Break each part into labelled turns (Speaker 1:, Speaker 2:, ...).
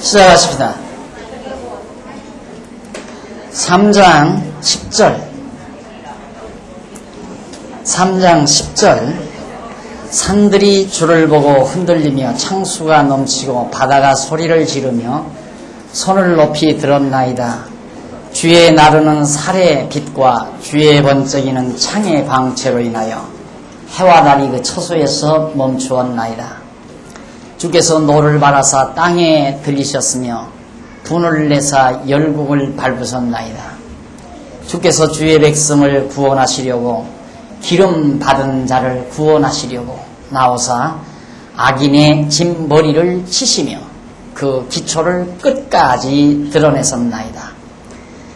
Speaker 1: 시작하십니다. 3장 10절 3장 10절 산들이 주를 보고 흔들리며 창수가 넘치고 바다가 소리를 지르며 손을 높이 들었나이다. 주의 나르는 살의 빛과 주의 번쩍이는 창의 방체로 인하여 해와 달이 그 처소에서 멈추었나이다. 주께서 노를 바라사 땅에 들리셨으며 분을 내사 열국을 밟으셨나이다. 주께서 주의 백성을 구원하시려고 기름 받은 자를 구원하시려고 나오사 악인의 진 머리를 치시며 그 기초를 끝까지 드러내셨나이다.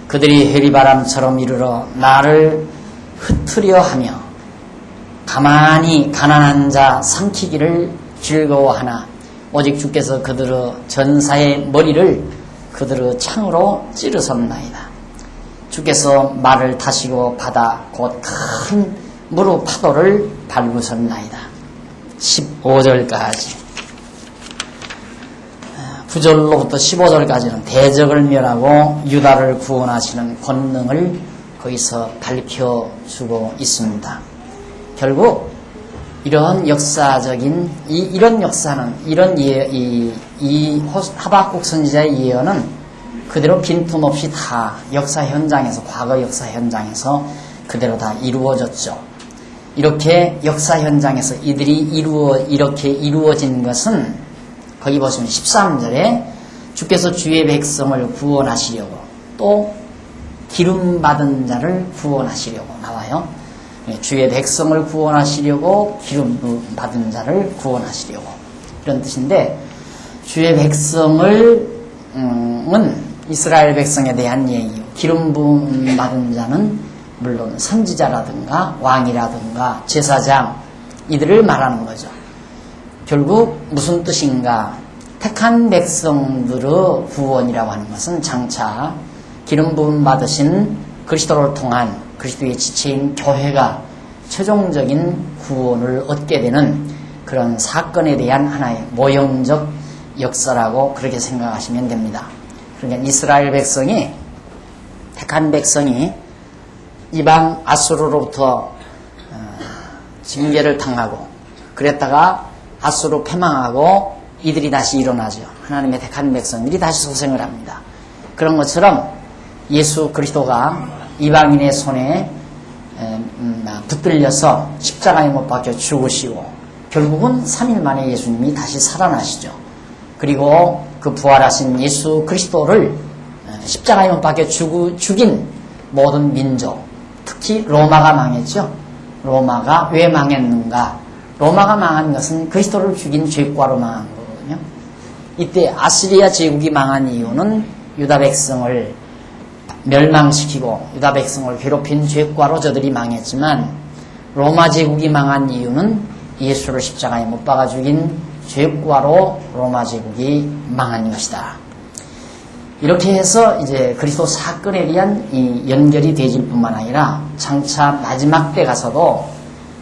Speaker 1: 그들이 해리바람처럼 이르러 나를 흩으려 하며 가만히 가난한 자 삼키기를 즐거워하나 오직 주께서 그들의 전사의 머리를 그들의 창으로 찌르셨나이다. 주께서 말을 타시고 바다 곧 큰 무릎 파도를 밟으셨나이다. 15절까지 9절로부터 15절까지는 대적을 멸하고 유다를 구원하시는 권능을 거기서 밝혀주고 있습니다. 결국 이런 역사적인 이런 역사는 이 하박국 선지자의 예언은 그대로 빈틈없이 다 역사 현장에서 과거 역사 현장에서 그대로 다 이루어졌죠. 이렇게 역사 현장에서 이렇게 이루어진 것은 거기 보시면 13절에 주께서 주의 백성을 구원하시려고 또 기름 받은 자를 구원하시려고 나와요. 주의 백성을 구원하시려고 기름 받은 자를 구원하시려고 이런 뜻인데 주의 백성을 은 이스라엘 백성에 대한 얘기요. 기름 부음 받은 자는 물론 선지자라든가 왕이라든가 제사장 이들을 말하는 거죠. 결국 무슨 뜻인가? 택한 백성들의 구원이라고 하는 것은 장차 기름 부음 받으신 그리스도를 통한 그리스도의 지체인 교회가 최종적인 구원을 얻게 되는 그런 사건에 대한 하나의 모형적 역사라고 그렇게 생각하시면 됩니다. 그러니까 이스라엘 백성이 택한 백성이 이방 아수르로부터 징계를 당하고 그랬다가 아수르 패망하고 이들이 다시 일어나죠. 하나님의 택한 백성들이 다시 소생을 합니다. 그런 것처럼 예수 그리스도가 이방인의 손에 붙들려서 십자가에 못 박혀 죽으시고 결국은 3일 만에 예수님이 다시 살아나시죠. 그리고 그 부활하신 예수 그리스도를 십자가에 못 박혀 죽인 모든 민족, 특히 로마가 망했죠. 로마가 왜 망했는가? 로마가 망한 것은 그리스도를 죽인 죄과로 망한 거거든요. 이때 아시리아 제국이 망한 이유는 유다 백성을 멸망시키고 유다 백성을 괴롭힌 죄과로 저들이 망했지만 로마 제국이 망한 이유는 예수를 십자가에 못 박아 죽인 죄과로 로마 제국이 망한 것이다. 이렇게 해서 이제 그리스도 사건에 대한 이 연결이 되질 뿐만 아니라 장차 마지막 때 가서도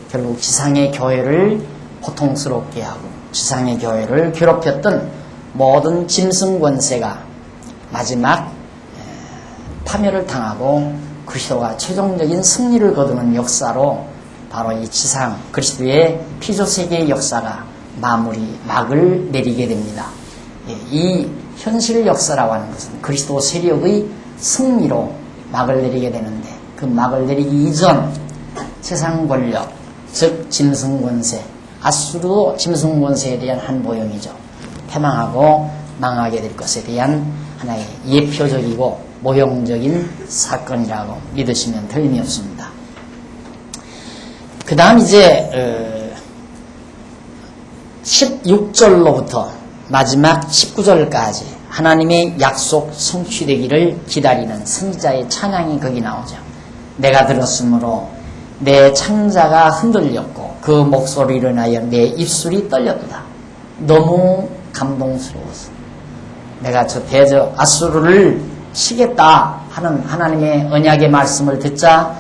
Speaker 1: 결국 지상의 교회를 고통스럽게 하고 지상의 교회를 괴롭혔던 모든 짐승 권세가 마지막 파멸을 당하고 그리스도가 최종적인 승리를 거두는 역사로 바로 이 지상 그리스도의 피조세계의 역사가 막을 내리게 됩니다. 이 현실 역사라고 하는 것은 그리스도 세력의 승리로 막을 내리게 되는데 그 막을 내리기 이전 세상 권력, 즉 짐승 권세, 아수르도 짐승 권세에 대한 한 모형이죠. 패망하고 망하게 될 것에 대한 하나의 예표적이고 모형적인 사건이라고 믿으시면 틀림이 없습니다. 그 다음 이제 16절로부터 마지막 19절까지 하나님의 약속 성취되기를 기다리는 선지자의 찬양이 거기 나오죠. 내가 들었으므로 내 창자가 흔들렸고 그 목소리를 인하여 내 입술이 떨렸다. 너무 감동스러웠어. 내가 저 대적 아수르를 치겠다 하는 하나님의 언약의 말씀을 듣자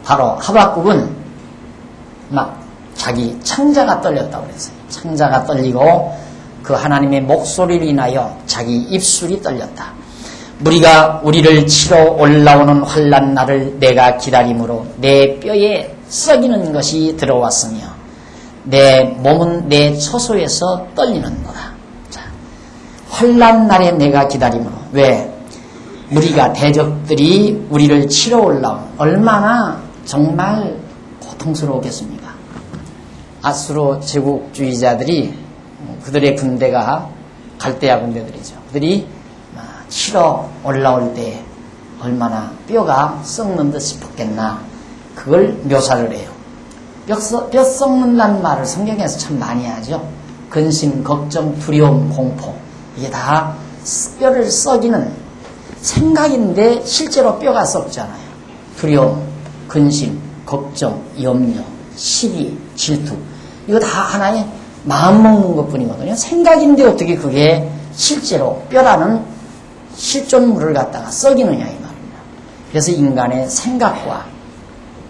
Speaker 1: 바로 하박국은 막 자기 창자가 떨렸다고 그랬어요. 창자가 떨리고 그 하나님의 목소리를 인하여 자기 입술이 떨렸다. 무리가 우리를 치러 올라오는 환난 날을 내가 기다림으로 내 뼈에 썩이는 것이 들어왔으며 내 몸은 내 처소에서 떨리는도다. 자, 환난 날에 내가 기다림으로. 왜? 무리가 대적들이 우리를 치러 올라온, 얼마나 정말 고통스러웠겠습니까? 아수르 제국주의자들이, 그들의 군대가 갈대아 군대들이죠. 그들이 치러 올라올 때 얼마나 뼈가 썩는 듯 싶었겠나, 그걸 묘사를 해요. 뼈 썩는다는 말을 성경에서 참 많이 하죠. 근심, 걱정, 두려움, 공포, 이게 다 뼈를 썩이는 생각인데 실제로 뼈가 썩잖아요. 두려움, 근심, 걱정, 염려, 시기, 질투, 이거 다 하나의 마음 먹는 것뿐이거든요. 생각인데 어떻게 그게 실제로 뼈라는 실존물을 갖다가 썩이느냐 이 말입니다. 그래서 인간의 생각과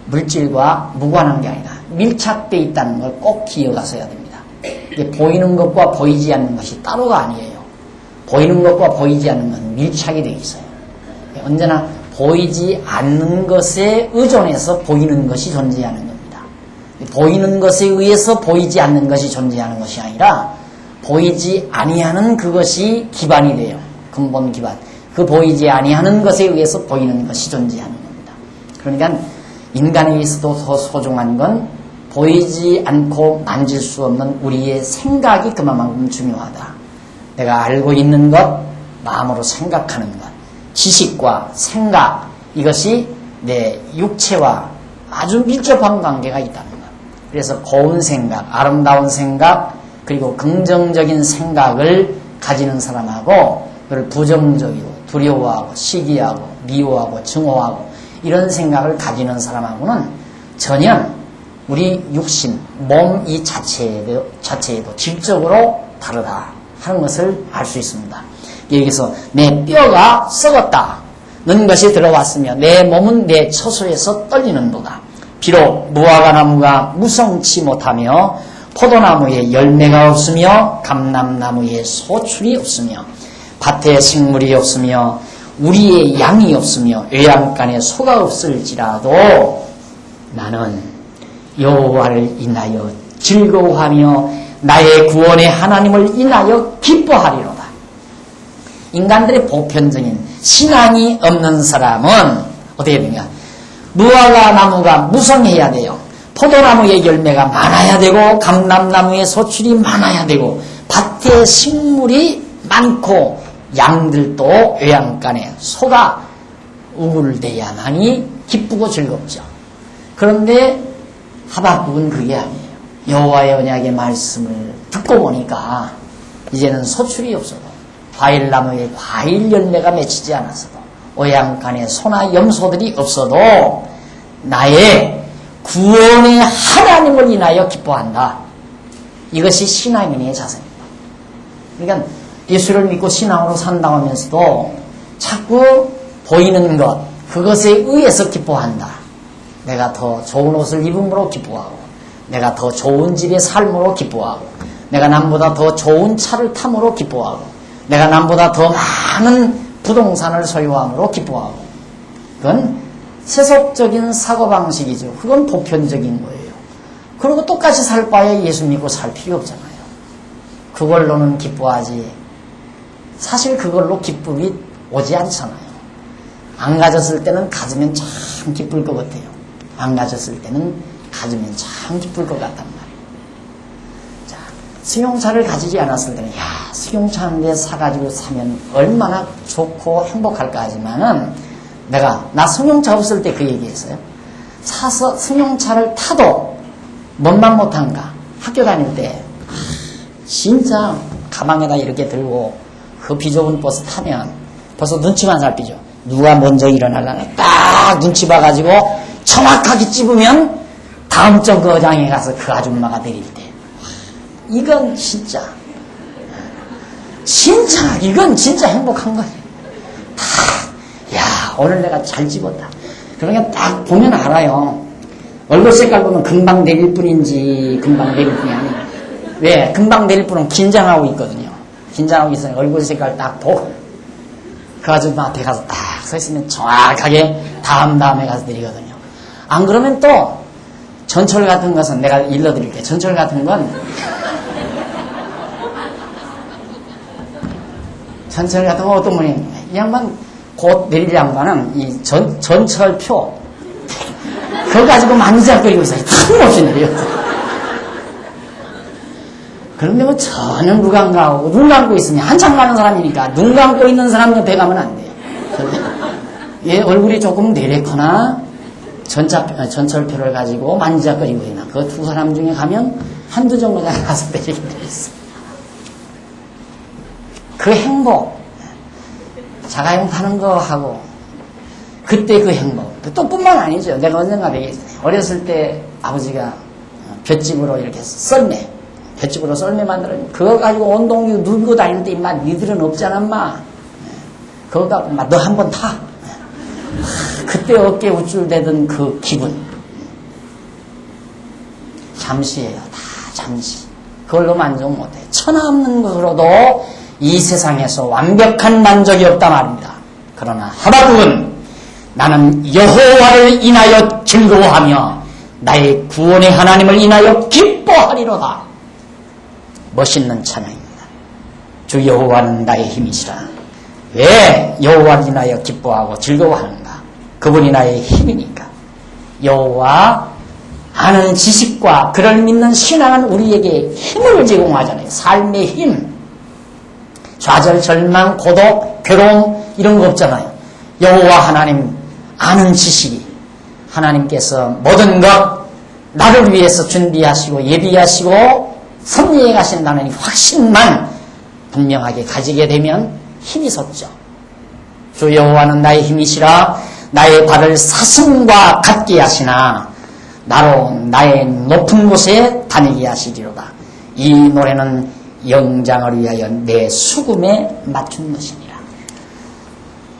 Speaker 1: 물질과 무관한 게 아니라 밀착되어 있다는 걸 꼭 기억하셔야 됩니다. 이게 보이는 것과 보이지 않는 것이 따로가 아니에요. 보이는 것과 보이지 않는 건 밀착이 되어 있어요. 언제나 보이지 않는 것에 의존해서 보이는 것이 존재하는 겁니다. 보이는 것에 의해서 보이지 않는 것이 존재하는 것이 아니라 보이지 아니하는 그것이 기반이 돼요. 근본 기반. 그 보이지 아니하는 것에 의해서 보이는 것이 존재하는 겁니다. 그러니까 인간에 있어도 더 소중한 건 보이지 않고 만질 수 없는 우리의 생각이 그만큼 중요하다. 내가 알고 있는 것, 마음으로 생각하는 것, 지식과 생각, 이것이 내 육체와 아주 밀접한 관계가 있다는 것. 그래서 고운 생각, 아름다운 생각, 그리고 긍정적인 생각을 가지는 사람하고 그걸 부정적이고 두려워하고 시기하고 미워하고 증오하고 이런 생각을 가지는 사람하고는 전혀 우리 육신, 몸 이 자체에도 질적으로 다르다 하는 것을 알 수 있습니다. 여기서 내 뼈가 썩었다는 것이 들어왔으며 내 몸은 내 처소에서 떨리는도다. 비록 무화과나무가 무성치 못하며 포도나무에 열매가 없으며 감람나무에 소출이 없으며 밭에 식물이 없으며 우리의 양이 없으며 외양간에 소가 없을지라도 나는 여호와를 인하여 즐거워하며 나의 구원의 하나님을 인하여 기뻐하리로다. 인간들의 보편적인 신앙이 없는 사람은 어떻게 되냐? 무화과 나무가 무성해야 돼요. 포도나무의 열매가 많아야 되고 감람나무의 소출이 많아야 되고 밭에 식물이 많고 양들도 외양간에 소가 우글대야만이 기쁘고 즐겁죠. 그런데 하박국은 그게 아니에요. 여호와의 언약의 말씀을 듣고 보니까 이제는 소출이 없어도 과일나무에 과일 열매가 맺히지 않았어도 외양간에 소나 염소들이 없어도 나의 구원의 하나님을 인하여 기뻐한다. 이것이 신앙인의 자세입니다. 그러니까 예수를 믿고 신앙으로 산다고 하면서도 자꾸 보이는 것, 그것에 의해서 기뻐한다. 내가 더 좋은 옷을 입음으로 기뻐하고 내가 더 좋은 집의 삶으로 기뻐하고 내가 남보다 더 좋은 차를 탐으로 기뻐하고 내가 남보다 더 많은 부동산을 소유함으로 기뻐하고 그건 세속적인 사고방식이죠. 그건 보편적인 거예요. 그리고 똑같이 살 바에 예수 믿고 살 필요 없잖아요. 그걸로는 기뻐하지 사실 그걸로 기쁨이 오지 않잖아요. 안 가졌을 때는 가지면 참 기쁠 것 같아요. 안 가졌을 때는 가지면 참 기쁠 것 같단 말이에요. 자, 승용차를 가지지 않았을 때는 승용차 한 대 사가지고 사면 얼마나 좋고 행복할까 하지만은 나 승용차 없을 때 그 얘기했어요. 사서 승용차를 타도 뭔만 못한가. 학교 다닐 때 진짜 가방에다 이렇게 들고 그 비좁은 버스 타면 벌써 눈치만 살피죠. 누가 먼저 일어나려나 딱 눈치 봐가지고 정확하게 찝으면 다음 정 거장에 가서 그 아줌마가 내릴 때 이건 진짜 이건 진짜 행복한 거예요. 오늘 내가 잘 집었다. 그러니까 딱 보면 알아요. 얼굴 색깔 보면 금방 내릴 뿐인지 금방 내릴 뿐이 아니에요. 왜? 금방 내릴 분은 긴장하고 있거든요. 긴장하고 있으니 얼굴 색깔 딱 보고 그 아줌마한테 가서 딱 서 있으면 정확하게 다음에 가서 내리거든요. 안 그러면 또 전철 같은 것은 내가 일러드릴게요. 전철 같은 건 어떤 분이 이 양반 곧 내릴 양반은 이 전철표 그거 가지고 만지작거리고 있어요. 틈없이 내려요. 그런데 뭐 전혀 눈 감고 눈 감고 있으니 한참 가는 사람이니까 눈 감고 있는 사람 옆에 가면 안 돼요. 얘 얼굴이 조금 내렸거나 전철표를 가지고 만지작거리고 있나 그 두 사람 중에 가면 한두 정도가 가서 내리게 돼 있어. 그 행복 자가용 타는 거 하고 그때 그 행복 또 뿐만 아니죠. 내가 언젠가 어렸을 때 아버지가 볏짚으로 이렇게 볏짚으로 썰매 만들어 그거 가지고 온동유 누비고 다니는데 임마 니들은 없잖아 임마 그거 갖고 임마 너 한번 타 그때 어깨 우쭐대던 그 기분 잠시예요. 다 잠시 그걸로 만족 못해. 천하 없는 것으로도 이 세상에서 완벽한 만족이 없단 말입니다. 그러나 하박국은 나는 여호와를 인하여 즐거워하며 나의 구원의 하나님을 인하여 기뻐하리로다. 멋있는 찬양입니다. 주 여호와는 나의 힘이시라. 왜 여호와를 인하여 기뻐하고 즐거워하는가? 그분이 나의 힘이니까. 여호와 아는 지식과 그를 믿는 신앙은 우리에게 힘을 제공하잖아요. 삶의 힘. 좌절, 절망, 고독, 괴로움 이런 거 없잖아요. 여호와 하나님 아는 지식이 하나님께서 모든 것 나를 위해서 준비하시고 예비하시고 섭리해 가신다는 확신만 분명하게 가지게 되면 힘이 섰죠. 주 여호와는 나의 힘이시라. 나의 발을 사슴과 같게 하시나 나로 나의 높은 곳에 다니게 하시리로다. 이 노래는 영장을 위하여 내 수금에 맞춘 것이니라.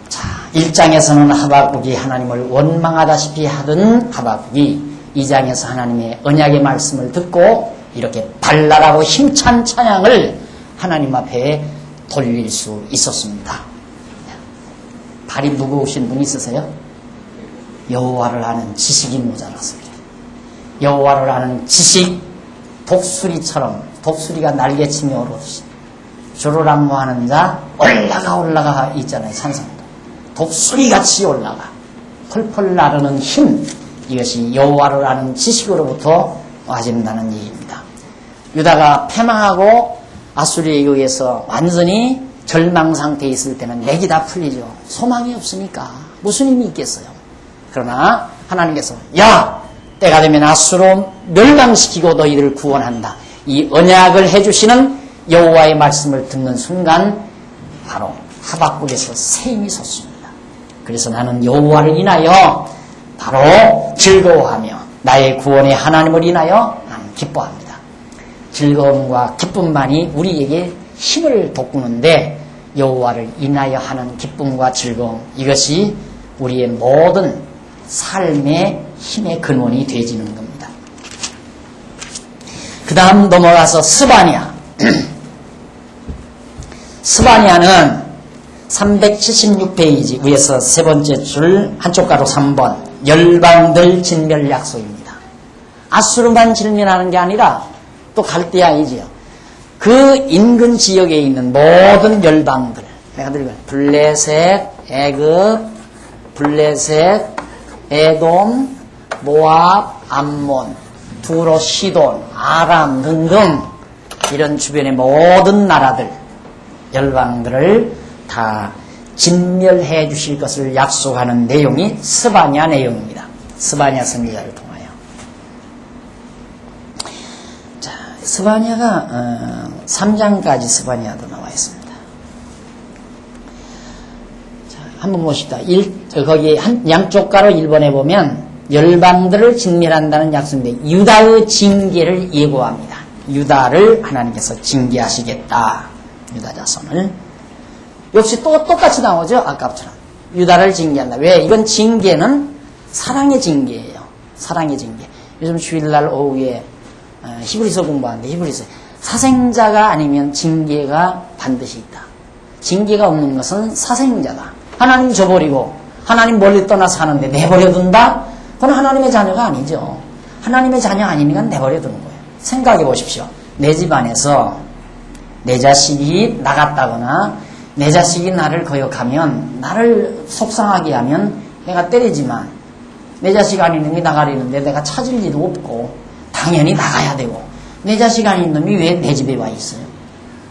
Speaker 1: 자, 1장에서는 하박국이 하나님을 원망하다시피 하던 하박국이 2장에서 하나님의 언약의 말씀을 듣고 이렇게 발랄하고 힘찬 찬양을 하나님 앞에 돌릴 수 있었습니다. 발이 무거우신 분 있으세요? 여호와를 아는 지식이 모자랐습니다. 여호와를 아는 지식, 독수리처럼 독수리가 날개치며 오르듯이 주르락무하는 자 올라가 있잖아요. 찬송도 독수리같이 올라가 펄펄 나르는 힘, 이것이 여호와를 아는 지식으로부터 와진다는 얘기입니다. 유다가 패망하고 아수리에 의해서 완전히 절망 상태에 있을 때는 맥이 다 풀리죠. 소망이 없으니까 무슨 힘이 있겠어요. 그러나 하나님께서 야 때가 되면 아수로 멸망시키고 너희들을 구원한다. 이 언약을 해주시는 여호와의 말씀을 듣는 순간 바로 하박국에서 새 힘이 섰습니다. 그래서 나는 여호와를 인하여 바로 즐거워하며 나의 구원의 하나님을 인하여 나는 기뻐합니다. 즐거움과 기쁨만이 우리에게 힘을 돋구는데 여호와를 인하여 하는 기쁨과 즐거움, 이것이 우리의 모든 삶의 힘의 근원이 되어지는 겁니다. 그 다음 넘어가서 스바냐. 스바냐는 376페이지 위에서 세 번째 줄 한쪽 가로 3번 열방들 진멸 약속입니다. 아수르만 진멸하는 게 아니라 또 갈대아이지요. 그 인근 지역에 있는 모든 열방들, 내가 들고 블레셋, 애굽, 블레셋, 에돔, 모압, 암몬, 두로, 시돈, 아람 등등 이런 주변의 모든 나라들, 열방들을 다 진멸해 주실 것을 약속하는 내용이 스바냐 내용입니다. 스바냐 선지자를 통하여. 자, 스바냐가 3장까지 스바냐도 나와 있습니다. 자, 한번 보십시다. 거기 양쪽 가로 1번에 보면 열방들을 진멸한다는 약속인데 유다의 징계를 예고합니다. 유다를 하나님께서 징계하시겠다. 유다 자손을. 역시 또 똑같이 나오죠. 아까처럼. 유다를 징계한다. 왜? 이건 징계는 사랑의 징계예요. 사랑의 징계. 요즘 주일날 오후에 히브리서 공부하는데 히브리서 사생자가 아니면 징계가 반드시 있다. 징계가 없는 것은 사생자다. 하나님 저버리고 하나님 멀리 떠나 사는데 내버려둔다? 그건 하나님의 자녀가 아니죠. 하나님의 자녀 아니니까 내버려두는 거예요. 생각해 보십시오. 내 집안에서 내 자식이 나갔다거나 내 자식이 나를 거역하면, 나를 속상하게 하면 내가 때리지만 내 자식 아닌 놈이 나가려는데 내가 찾을 일도 없고 당연히 나가야 되고, 내 자식 아닌 놈이 왜 내 집에 와 있어요?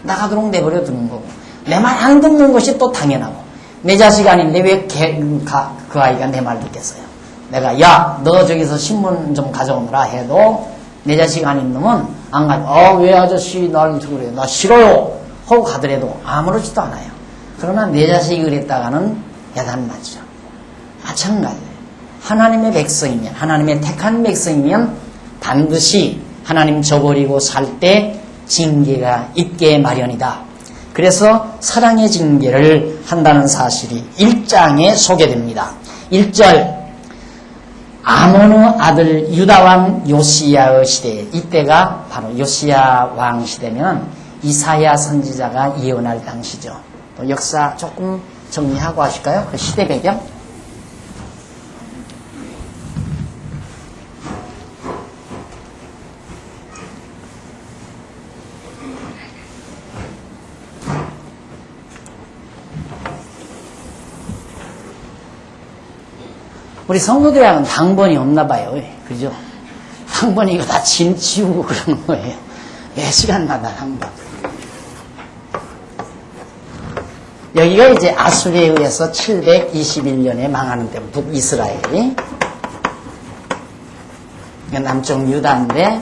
Speaker 1: 나가도록 내버려 두는 거고, 내 말 안 듣는 것이 또 당연하고, 내 자식 아닌데 왜 그 아이가 내 말 듣겠어요? 내가 야, 너 저기서 신문 좀 가져오느라 해도 내 자식 아닌 놈은 안 가고, 왜 아저씨 나한테 그래요? 나 싫어요 하고 가더라도 아무렇지도 않아요. 그러나 내 자식이 그랬다가는 야단 맞죠. 마찬가지예요. 하나님의 백성이면, 하나님의 택한 백성이면 반드시 하나님 저버리고 살 때 징계가 있게 마련이다. 그래서 사랑의 징계를 한다는 사실이 1장에 소개됩니다. 1절, 아몬의 아들 유다왕 요시야의 시대, 이때가 바로 요시야 왕 시대면 이사야 선지자가 예언할 당시죠. 또 역사 조금 정리하고 하실까요? 그 시대 배경? 우리 성도들하고는 당번이 없나 봐요. 그죠? 당번이 이거 다 짐 치우고 그러는 거예요. 매 시간마다 한 번. 여기가 이제 아수리에 의해서 721년에 망하는 때부터 북이스라엘이, 남쪽 유다인데,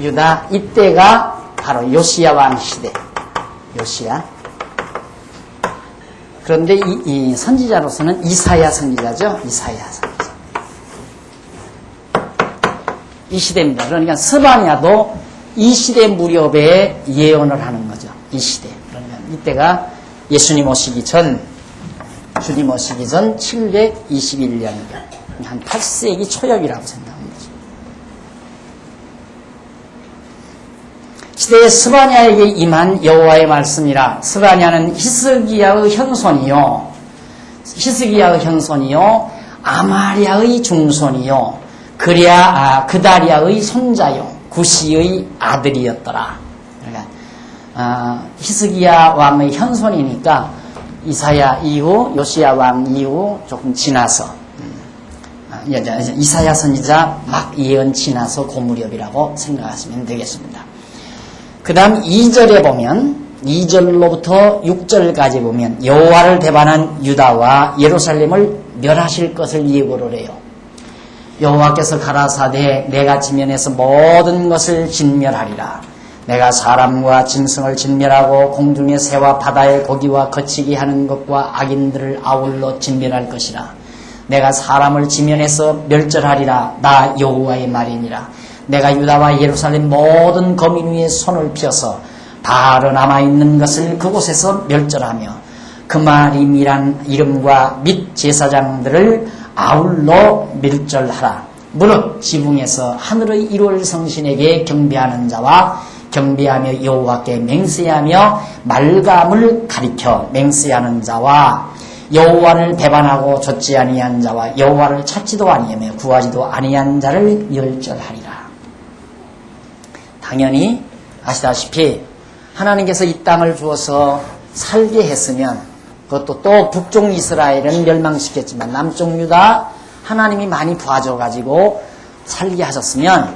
Speaker 1: 유다 이때가 바로 요시야 왕 시대. 요시야. 그런데 이 선지자로서는 이사야 선지자죠. 이사야 선지자. 이 시대입니다. 그러니까 스바냐도 이 시대 무렵에 예언을 하는 거죠. 이 시대. 그러면 이때가 예수님 오시기 전, 주님 오시기 전 721년, 한 8세기 초엽이라고 생각합니다. 시대에 스바냐에게 임한 여호와의 말씀이라. 스바냐는 히스기야의 현손이요, 아마리아의 중손이요, 그다리아의 손자요, 구시의 아들이었더라. 히스기야 왕의 현손이니까 이사야 이후, 요시야 왕 이후 조금 지나서, 이사야 선지자 막 예언 지나서 그 무렵이라고 생각하시면 되겠습니다. 그 다음 2절에 보면, 2절로부터 6절까지 보면 여호와를 배반한 유다와 예루살렘을 멸하실 것을 예고를 해요. 여호와께서 가라사대 내가 지면에서 모든 것을 진멸하리라. 내가 사람과 짐승을 진멸하고 공중의 새와 바다의 고기와 거치게 하는 것과 악인들을 아울러 진멸할 것이라. 내가 사람을 지면에서 멸절하리라. 나 여호와의 말이니라. 내가 유다와 예루살렘 모든 거민 위에 손을 펴서 바로 남아있는 것을 그곳에서 멸절하며 그마림이란 이름과 및 제사장들을 아울러 멸절하라. 무릇 지붕에서 하늘의 일월 성신에게 경배하는 자와 경배하며 여호와께 맹세하며 말감을 가리켜 맹세하는 자와 여호와를 배반하고 좇지 아니한 자와 여호와를 찾지도 아니하며 구하지도 아니한 자를 멸절하리라. 당연히 아시다시피 하나님께서 이 땅을 주어서 살게 했으면, 그것도 또 북쪽 이스라엘은 멸망시켰지만 남쪽 유다 하나님이 많이 도와줘가지고 살게 하셨으면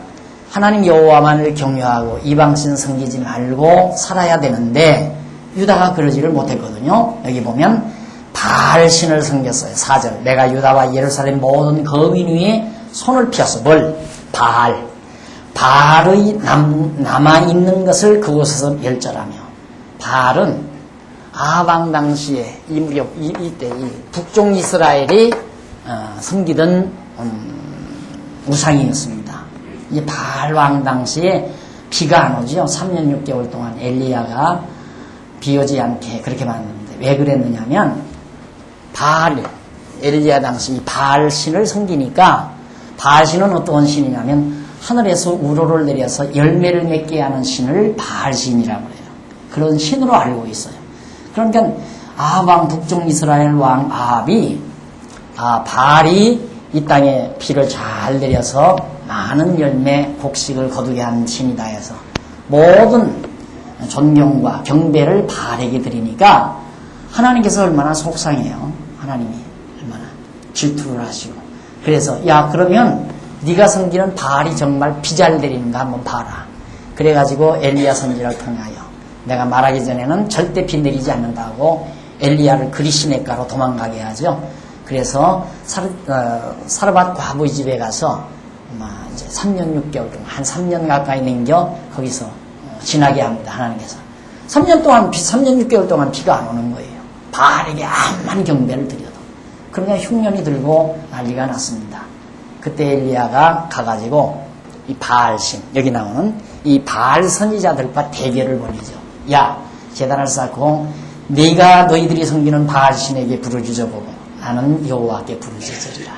Speaker 1: 하나님 여호와만을 경외하고 이방신 섬기지 말고 살아야 되는데 유다가 그러지를 못했거든요. 여기 보면 바알신을 섬겼어요. 4절, 내가 유다와 예루살렘 모든 거민 위에 손을 펴서, 뭘? 바알의 남아있는 것을 그곳에서 멸절하며. 바알은 아방 당시에 이 무렵 이때 이 북쪽 이스라엘이 섬기던 우상이었습니다. 이 바알 왕 당시에 비가 안 오죠. 3년 6개월 동안 엘리야가 비 오지 않게 그렇게 만드는데, 왜 그랬느냐면 엘리야 당시 바알 신을 섬기니까, 바알 신은 어떤 신이냐면 하늘에서 우로를 내려서 열매를 맺게 하는 신을 바알신이라고 해요. 그런 신으로 알고 있어요. 그러니까 아합 북쪽 이스라엘 왕 아합이 바알이 이 땅에 비를 잘 내려서 많은 열매 곡식을 거두게 하는 신이다 해서 모든 존경과 경배를 바알에게 드리니까 하나님께서 얼마나 속상해요. 하나님이 얼마나 질투를 하시고 그래서 야 그러면 네가 섬기는 바알이 정말 비 잘 내리는가 한번 봐라. 그래가지고 엘리야 선지자를 통하여 내가 말하기 전에는 절대 비 내리지 않는다고 엘리야를 그리 시냇가로 도망가게 하죠. 그래서 사르밧 과부의 집에 가서 이제 3년 6개월 동안 한 3년 가까이 남겨 거기서 지나게 합니다. 하나님께서 3년 6개월 동안 비가 안 오는 거예요. 바알에게 암만 경배를 드려도. 그러니까 흉년이 들고 난리가 났습니다. 그때 엘리야가 가가지고 이 바알신 여기 나오는 이 바알 선지자들과 대결을 벌이죠. 야 제단을 쌓고 네가 너희들이 섬기는 바알신에게 부르짖어보고 나는 여호와께 부르짖으리라.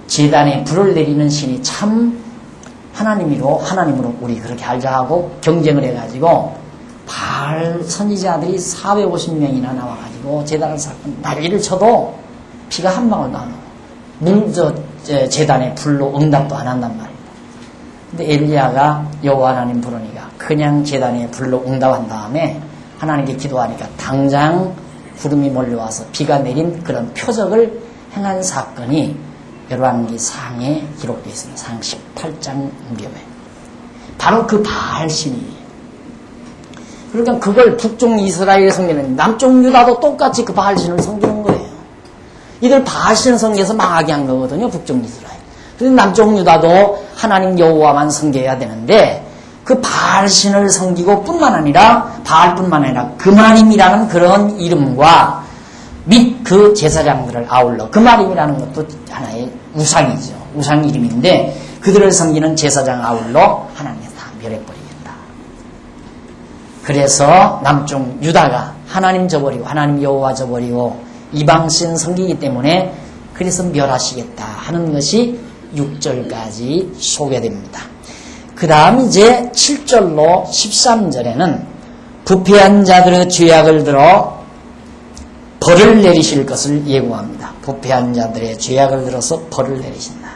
Speaker 1: 제단에 불을 내리는 신이 참 하나님으로 우리 그렇게 알자 하고 경쟁을 해가지고 바알 선지자들이 450명이나 나와가지고 제단을 쌓고 난리를 쳐도 비가 한 방울도 안 오고 제단에 불로 응답도 안 한단 말입니다. 근데 엘리야가 여호와 하나님 부르니까 그냥 제단에 불로 응답한 다음에 하나님께 기도하니까 당장 구름이 몰려와서 비가 내린 그런 표적을 행한 사건이 열왕기 상에 기록되어 있습니다. 상 18장 무렵에 바로 그 바알신이 그러니까 그걸 북쪽 이스라엘에 섬기는 남쪽 유다도 똑같이 그 바알신을 섬기는 거예요. 이들 바알신을 섬겨서 망하게 한 거거든요. 북쪽 이스라엘. 그런데 남쪽 유다도 하나님 여호와만 섬겨야 되는데 그 바알신을 섬기고 뿐만 아니라 바알뿐만 아니라 그마림이라는 그런 이름과 및 그 제사장들을 아울러 그마림이라는 것도 하나의 우상이죠. 우상 이름인데 그들을 섬기는 제사장 아울러 하나님이 다 멸해버리겠다. 그래서 남쪽 유다가 하나님 저버리고 하나님 여호와 저버리고 이방신 섬기기 때문에 그래서 멸하시겠다 하는 것이 6절까지 소개됩니다. 그 다음 이제 7절로 13절에는 부패한 자들의 죄악을 들어 벌을 내리실 것을 예고합니다. 부패한 자들의 죄악을 들어서 벌을 내리신다.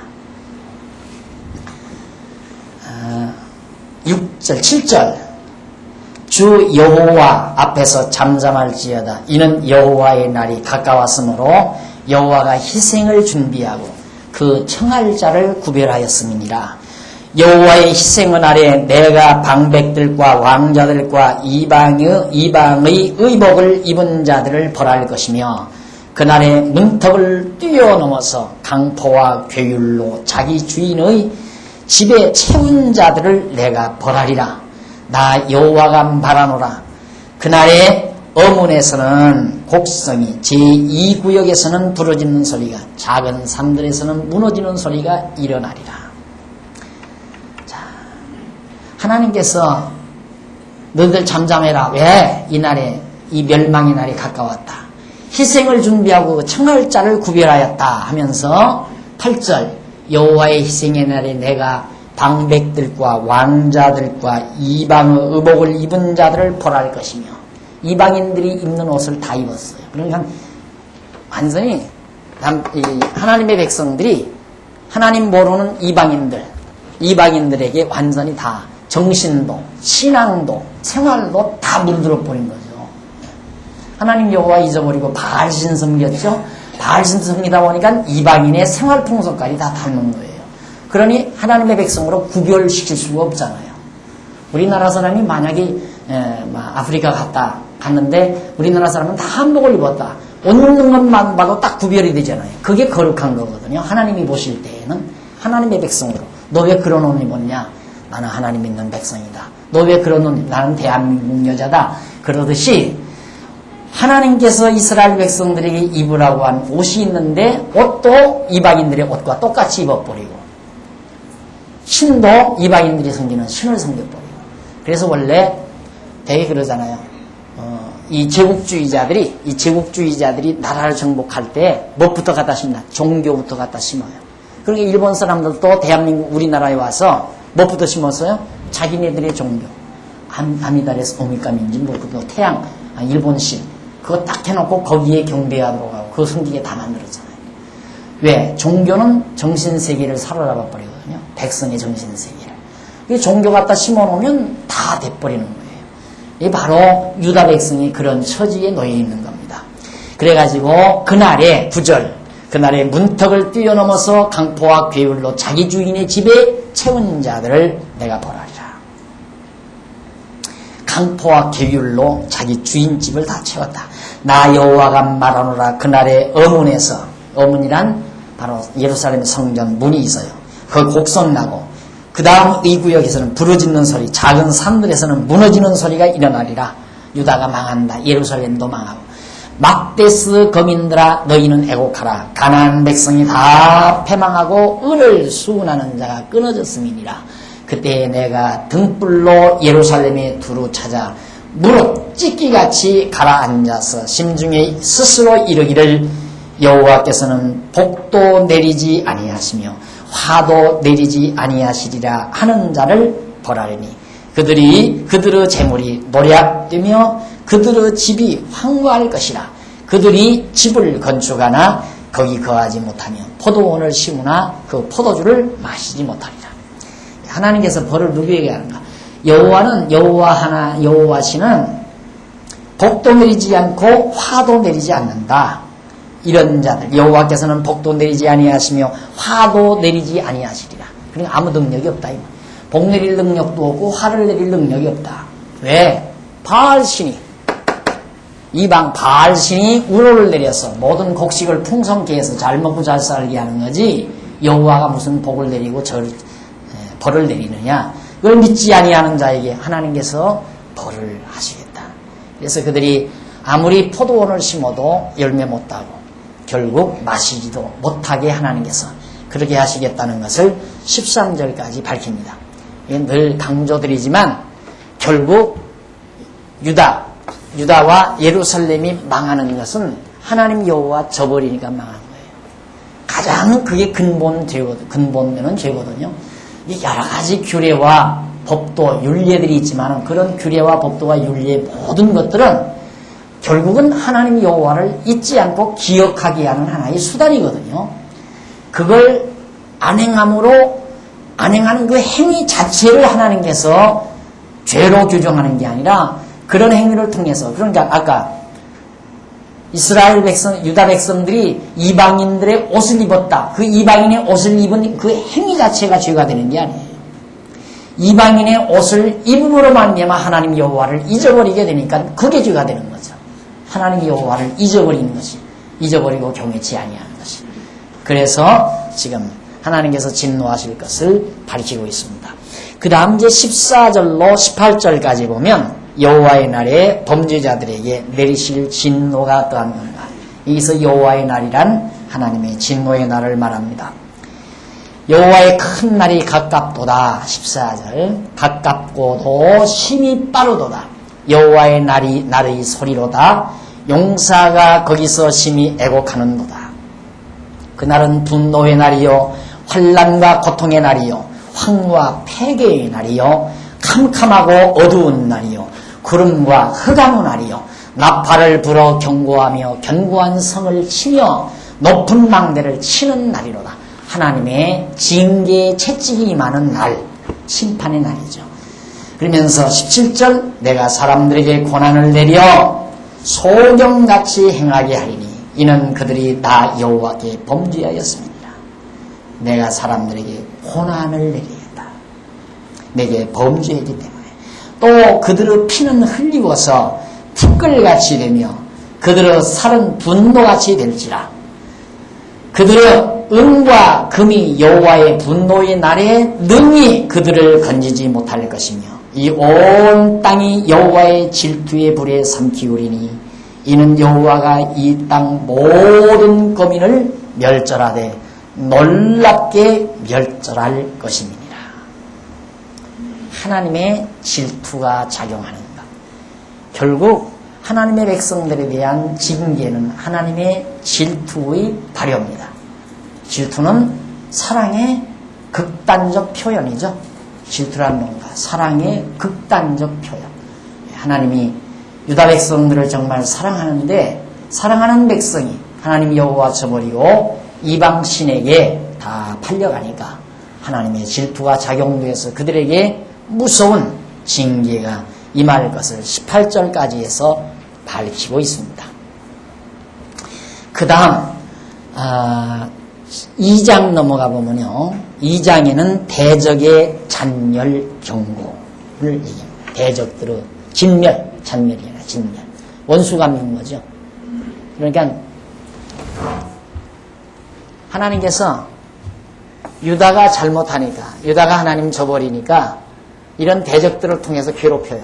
Speaker 1: 6절, 7절 주 여호와 앞에서 잠잠할지어다. 이는 여호와의 날이 가까웠으므로 여호와가 희생을 준비하고 그 청할 자를 구별하였음이니라. 여호와의 희생은 아래 내가 방백들과 왕자들과 이방의 의복을 입은 자들을 벌할 것이며 그날에 문턱을 뛰어넘어서 강포와 괴율로 자기 주인의 집에 채운 자들을 내가 벌하리라. 나 여호와가 말하노라. 그날에 어문에서는 곡성이 제2구역에서는 부러지는 소리가 작은 산들에서는 무너지는 소리가 일어나리라. 하나님께서 너희들 잠잠해라. 왜? 이 날에 이 멸망의 날이 가까웠다. 희생을 준비하고 청할 자를 구별하였다 하면서 8절 여호와의 희생의 날에 내가 방백들과 왕자들과 이방의 의복을 입은 자들을 벌할 것이며 이방인들이 입는 옷을 다 입었어요. 그러니까 완전히 하나님의 백성들이 하나님 모르는 이방인들에게 완전히 다 정신도, 신앙도, 생활도 다 물들어 버린 거죠. 하나님 여호와 잊어버리고 바알신 섬겼죠. 바알신 섬기다 보니까 이방인의 생활 풍속까지 다 닮은 거예요. 그러니 하나님의 백성으로 구별시킬 수가 없잖아요. 우리나라 사람이 만약에 아프리카 갔는데 우리나라 사람은 다 한복을 입었다. 옷 입는 것만 봐도 딱 구별이 되잖아요. 그게 거룩한 거거든요. 하나님이 보실 때에는 하나님의 백성으로 너 왜 그런 옷 입었냐? 나는 하나님 믿는 백성이다. 너 왜 그런 옷? 나는 대한민국 여자다. 그러듯이 하나님께서 이스라엘 백성들에게 입으라고 한 옷이 있는데 옷도 이방인들의 옷과 똑같이 입어버리고 신도 이방인들이 섬기는 신을 섬겨버리고 그래서 원래 되게 그러잖아요. 이 제국주의자들이 나라를 정복할 때 무엇부터 갖다 심나? 종교부터 갖다 심어요. 그러니까 일본 사람들도 대한민국 우리나라에 와서 뭐부터 심었어요? 자기네들의 종교. 아미다레스 오미카민지 뭐그 태양 일본식 그거 딱 해놓고 거기에 경배하도록 하고 그 성기에 다 만들었잖아요. 왜? 종교는 정신세계를 사로잡아 버리거든요. 백성의 정신세계를. 이 종교 갖다 심어놓으면 다 돼버리는 거예요. 이 바로 유다 백성이 그런 처지에 놓여 있는 겁니다. 그래가지고 그날의 구절, 그날의 문턱을 뛰어넘어서 강포와 괴율로 자기 주인의 집에 채운 자들을 내가 벌하리라. 강포와 괴율로 자기 주인 집을 다 채웠다. 나 여호와가 말하노라. 그날의 어문에서, 어문이란 바로 예루살렘 성전 문이 있어요. 그 곡성 나고 그 다음 이 구역에서는 부르짖는 소리, 작은 산들에서는 무너지는 소리가 일어나리라. 유다가 망한다. 예루살렘도 망하고. 막데스 거민들아 너희는 애곡하라. 가나안 백성이 다 패망하고 은을 수운하는 자가 끊어졌음이니라. 그때 내가 등불로 예루살렘에 두루 찾아 무릎 찢기같이 가라앉아서 심중에 스스로 이르기를 여호와께서는 복도 내리지 아니하시며 화도 내리지 아니하시리라 하는 자를 벌하리니 그들의 재물이 노략되며 그들의 집이 황무할 것이라. 그들이 집을 건축하나 거기 거하지 못하며 포도원을 심으나 그 포도주를 마시지 못하리라. 하나님께서 벌을 누구에게 하는가? 여호와는 여호와시는 복도 내리지 않고 화도 내리지 않는다. 이런 자들 여호와께서는 복도 내리지 아니하시며 화도 내리지 아니하시리라. 그러니까 아무 능력이 없다. 복 내릴 능력도 없고 화를 내릴 능력이 없다. 왜? 바알신이 이방 바알신이 우로를 내려서 모든 곡식을 풍성케 해서 잘 먹고 잘 살게 하는 거지 여호와가 무슨 복을 내리고 벌을 내리느냐. 그걸 믿지 아니하는 자에게 하나님께서 벌을 하시겠다. 그래서 그들이 아무리 포도원을 심어도 열매 못 따고 결국 마시지도 못하게 하나님께서 그렇게 하시겠다는 것을 13절까지 밝힙니다. 늘 강조드리지만 결국 유다와 예루살렘이 망하는 것은 하나님 여호와 저버리니까 망한 거예요. 가장 그게 근본되는 죄거든요. 여러 가지 규례와 법도, 율례들이 있지만 그런 규례와 법도와 율례의 모든 것들은 결국은 하나님 여호와를 잊지 않고 기억하게 하는 하나의 수단이거든요. 그걸 안행하는 그 행위 자체를 하나님께서 죄로 규정하는 게 아니라 그런 행위를 통해서, 그러니까 아까 이스라엘 백성, 유다 백성들이 이방인들의 옷을 입었다. 그 이방인의 옷을 입은 그 행위 자체가 죄가 되는 게 아니에요. 이방인의 옷을 입음으로 말미암아 하나님 여호와를 잊어버리게 되니까 그게 죄가 되는 거죠. 하나님 여호와를 잊어버리는 것이, 잊어버리고 경외치 아니하는 것이. 그래서 지금 하나님께서 진노하실 것을 밝히고 있습니다. 그 다음 이제 14절로 18절까지 보면 여호와의 날에 범죄자들에게 내리실 진노가 어떠한 건가. 여기서 여호와의 날이란 하나님의 진노의 날을 말합니다. 여호와의 큰 날이 가깝도다. 14절 가깝고도 심히 빠르도다. 여호와의 날의 소리로다. 용사가 거기서 심히 애곡하는도다. 그날은 분노의 날이요 환난과 고통의 날이요 황무와 폐괴의 날이요 캄캄하고 어두운 날이요 구름과 흑암의 날이요 나팔을 불어 경고하며 견고한 성을 치며 높은 망대를 치는 날이로다. 하나님의 징계의 채찍이 임하는 날, 심판의 날이죠. 그러면서 17절 내가 사람들에게 고난을 내려 소경같이 행하게 하리니 이는 그들이 나 여호와께 범죄하였습니다. 내가 사람들에게 고난을 내리겠다. 내게 범죄했기 때문에. 또 그들의 피는 흘리워서 티끌같이 되며 그들의 살은 분노같이 될지라. 그들의 은과 금이 여호와의 분노의 날에 능히 그들을 건지지 못할 것이며 이 온 땅이 여호와의 질투의 불에 삼키우리니 이는 여호와가 이 땅 모든 거민을 멸절하되 놀랍게 멸절할 것임이니라. 하나님의 질투가 작용하는 것. 결국 하나님의 백성들에 대한 징계는 하나님의 질투의 발효입니다. 질투는 사랑의 극단적 표현이죠. 질투라는 뭔가 사랑의 극단적 표현. 하나님이 유다 백성들을 정말 사랑하는데 사랑하는 백성이 하나님 여호와 저버리고 이방 신에게 다 팔려가니까 하나님의 질투가 작용돼서 그들에게 무서운 징계가 임할 것을 18절까지 해서 밝히고 있습니다. 그 다음 2장 넘어가 보면요. 2장에는 대적의 잔멸 경고를 얘기합니다. 대적들의 진멸, 잔멸이 아니라 진멸. 원수가 민 거죠. 그러니까 하나님께서 유다가 잘못하니까, 유다가 하나님 저버리니까 이런 대적들을 통해서 괴롭혀요.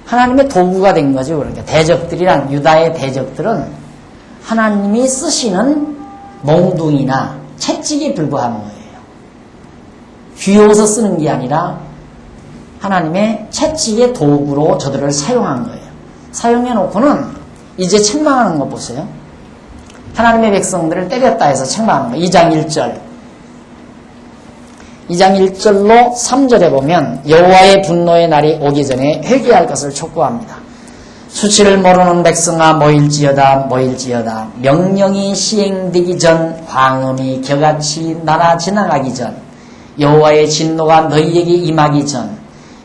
Speaker 1: 하나님의 도구가 된 거죠. 그러니까 대적들이란 유다의 대적들은 하나님이 쓰시는 몽둥이나 채찍에 불과한 거예요. 귀여워서 쓰는 게 아니라 하나님의 채찍의 도구로 저들을 사용한 거예요. 사용해 놓고는 이제 책망하는 거 보세요. 하나님의 백성들을 때렸다 해서 책망하는 거. 2장 1절. 2장 1절로 3절에 보면 여호와의 분노의 날이 오기 전에 회개할 것을 촉구합니다. 수치를 모르는 백성아 모일지어다 모일지어다. 명령이 시행되기 전 황음이 겨같이 날아 지나가기 전 여호와의 진노가 너희에게 임하기 전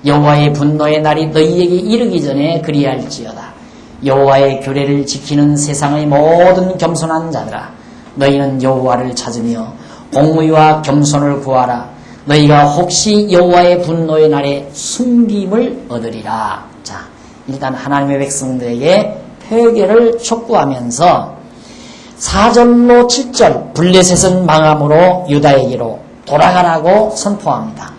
Speaker 1: 여호와의 분노의 날이 너희에게 이르기 전에 그리할지어다. 여호와의 규례를 지키는 세상의 모든 겸손한 자들아 너희는 여호와를 찾으며 공의와 겸손을 구하라. 너희가 혹시 여호와의 분노의 날에 숨김을 얻으리라. 자, 일단 하나님의 백성들에게 회개를 촉구하면서 4절로 7절 블레셋은 망함으로 유다에게로 돌아가라고 선포합니다.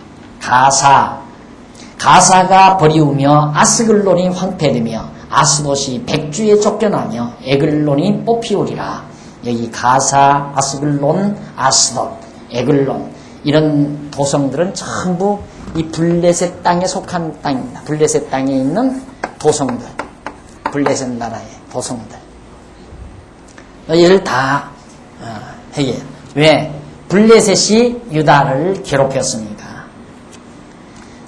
Speaker 1: 가사가 버리우며 아스글론이 황폐되며 아스돗이 백주에 쫓겨나며 에글론이 뽑히오리라. 여기 가사, 아스글론, 아스돗, 에글론 이런 도성들은 전부 이 블레셋 땅에 속한 땅입니다. 블레셋 땅에 있는 도성들, 블레셋 나라의 도성들. 이를 다 해요. 왜? 블레셋이 유다를 괴롭혔으니까.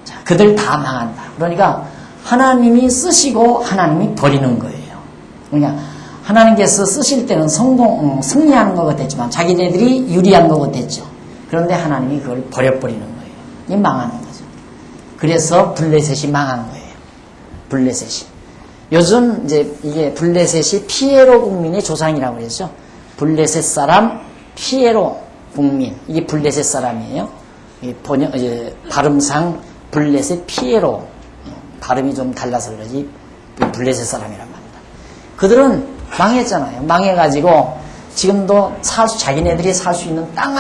Speaker 1: 자, 그들 다 망한다. 그러니까 하나님이 쓰시고 하나님이 버리는 거예요. 그러니까 하나님께서 쓰실 때는 승리하는 것 같았지만 자기네들이 유리한 것 같았죠. 그런데 하나님이 그걸 버려버리는 거예요. 이 망하는 거죠. 그래서 블레셋이 망한 거예요. 블레셋이. 요즘 이제 이게 블레셋이 피에로 국민의 조상이라고 그랬죠. 블레셋 사람 피에로 국민. 이게 블레셋 사람이에요. 이제 발음상 블레셋 피에로. 발음이 좀 달라서 그러지 블레셋 사람이란 말입니다. 그들은 망했잖아요. 망해가지고 지금도 자기네들이 살 수 있는 땅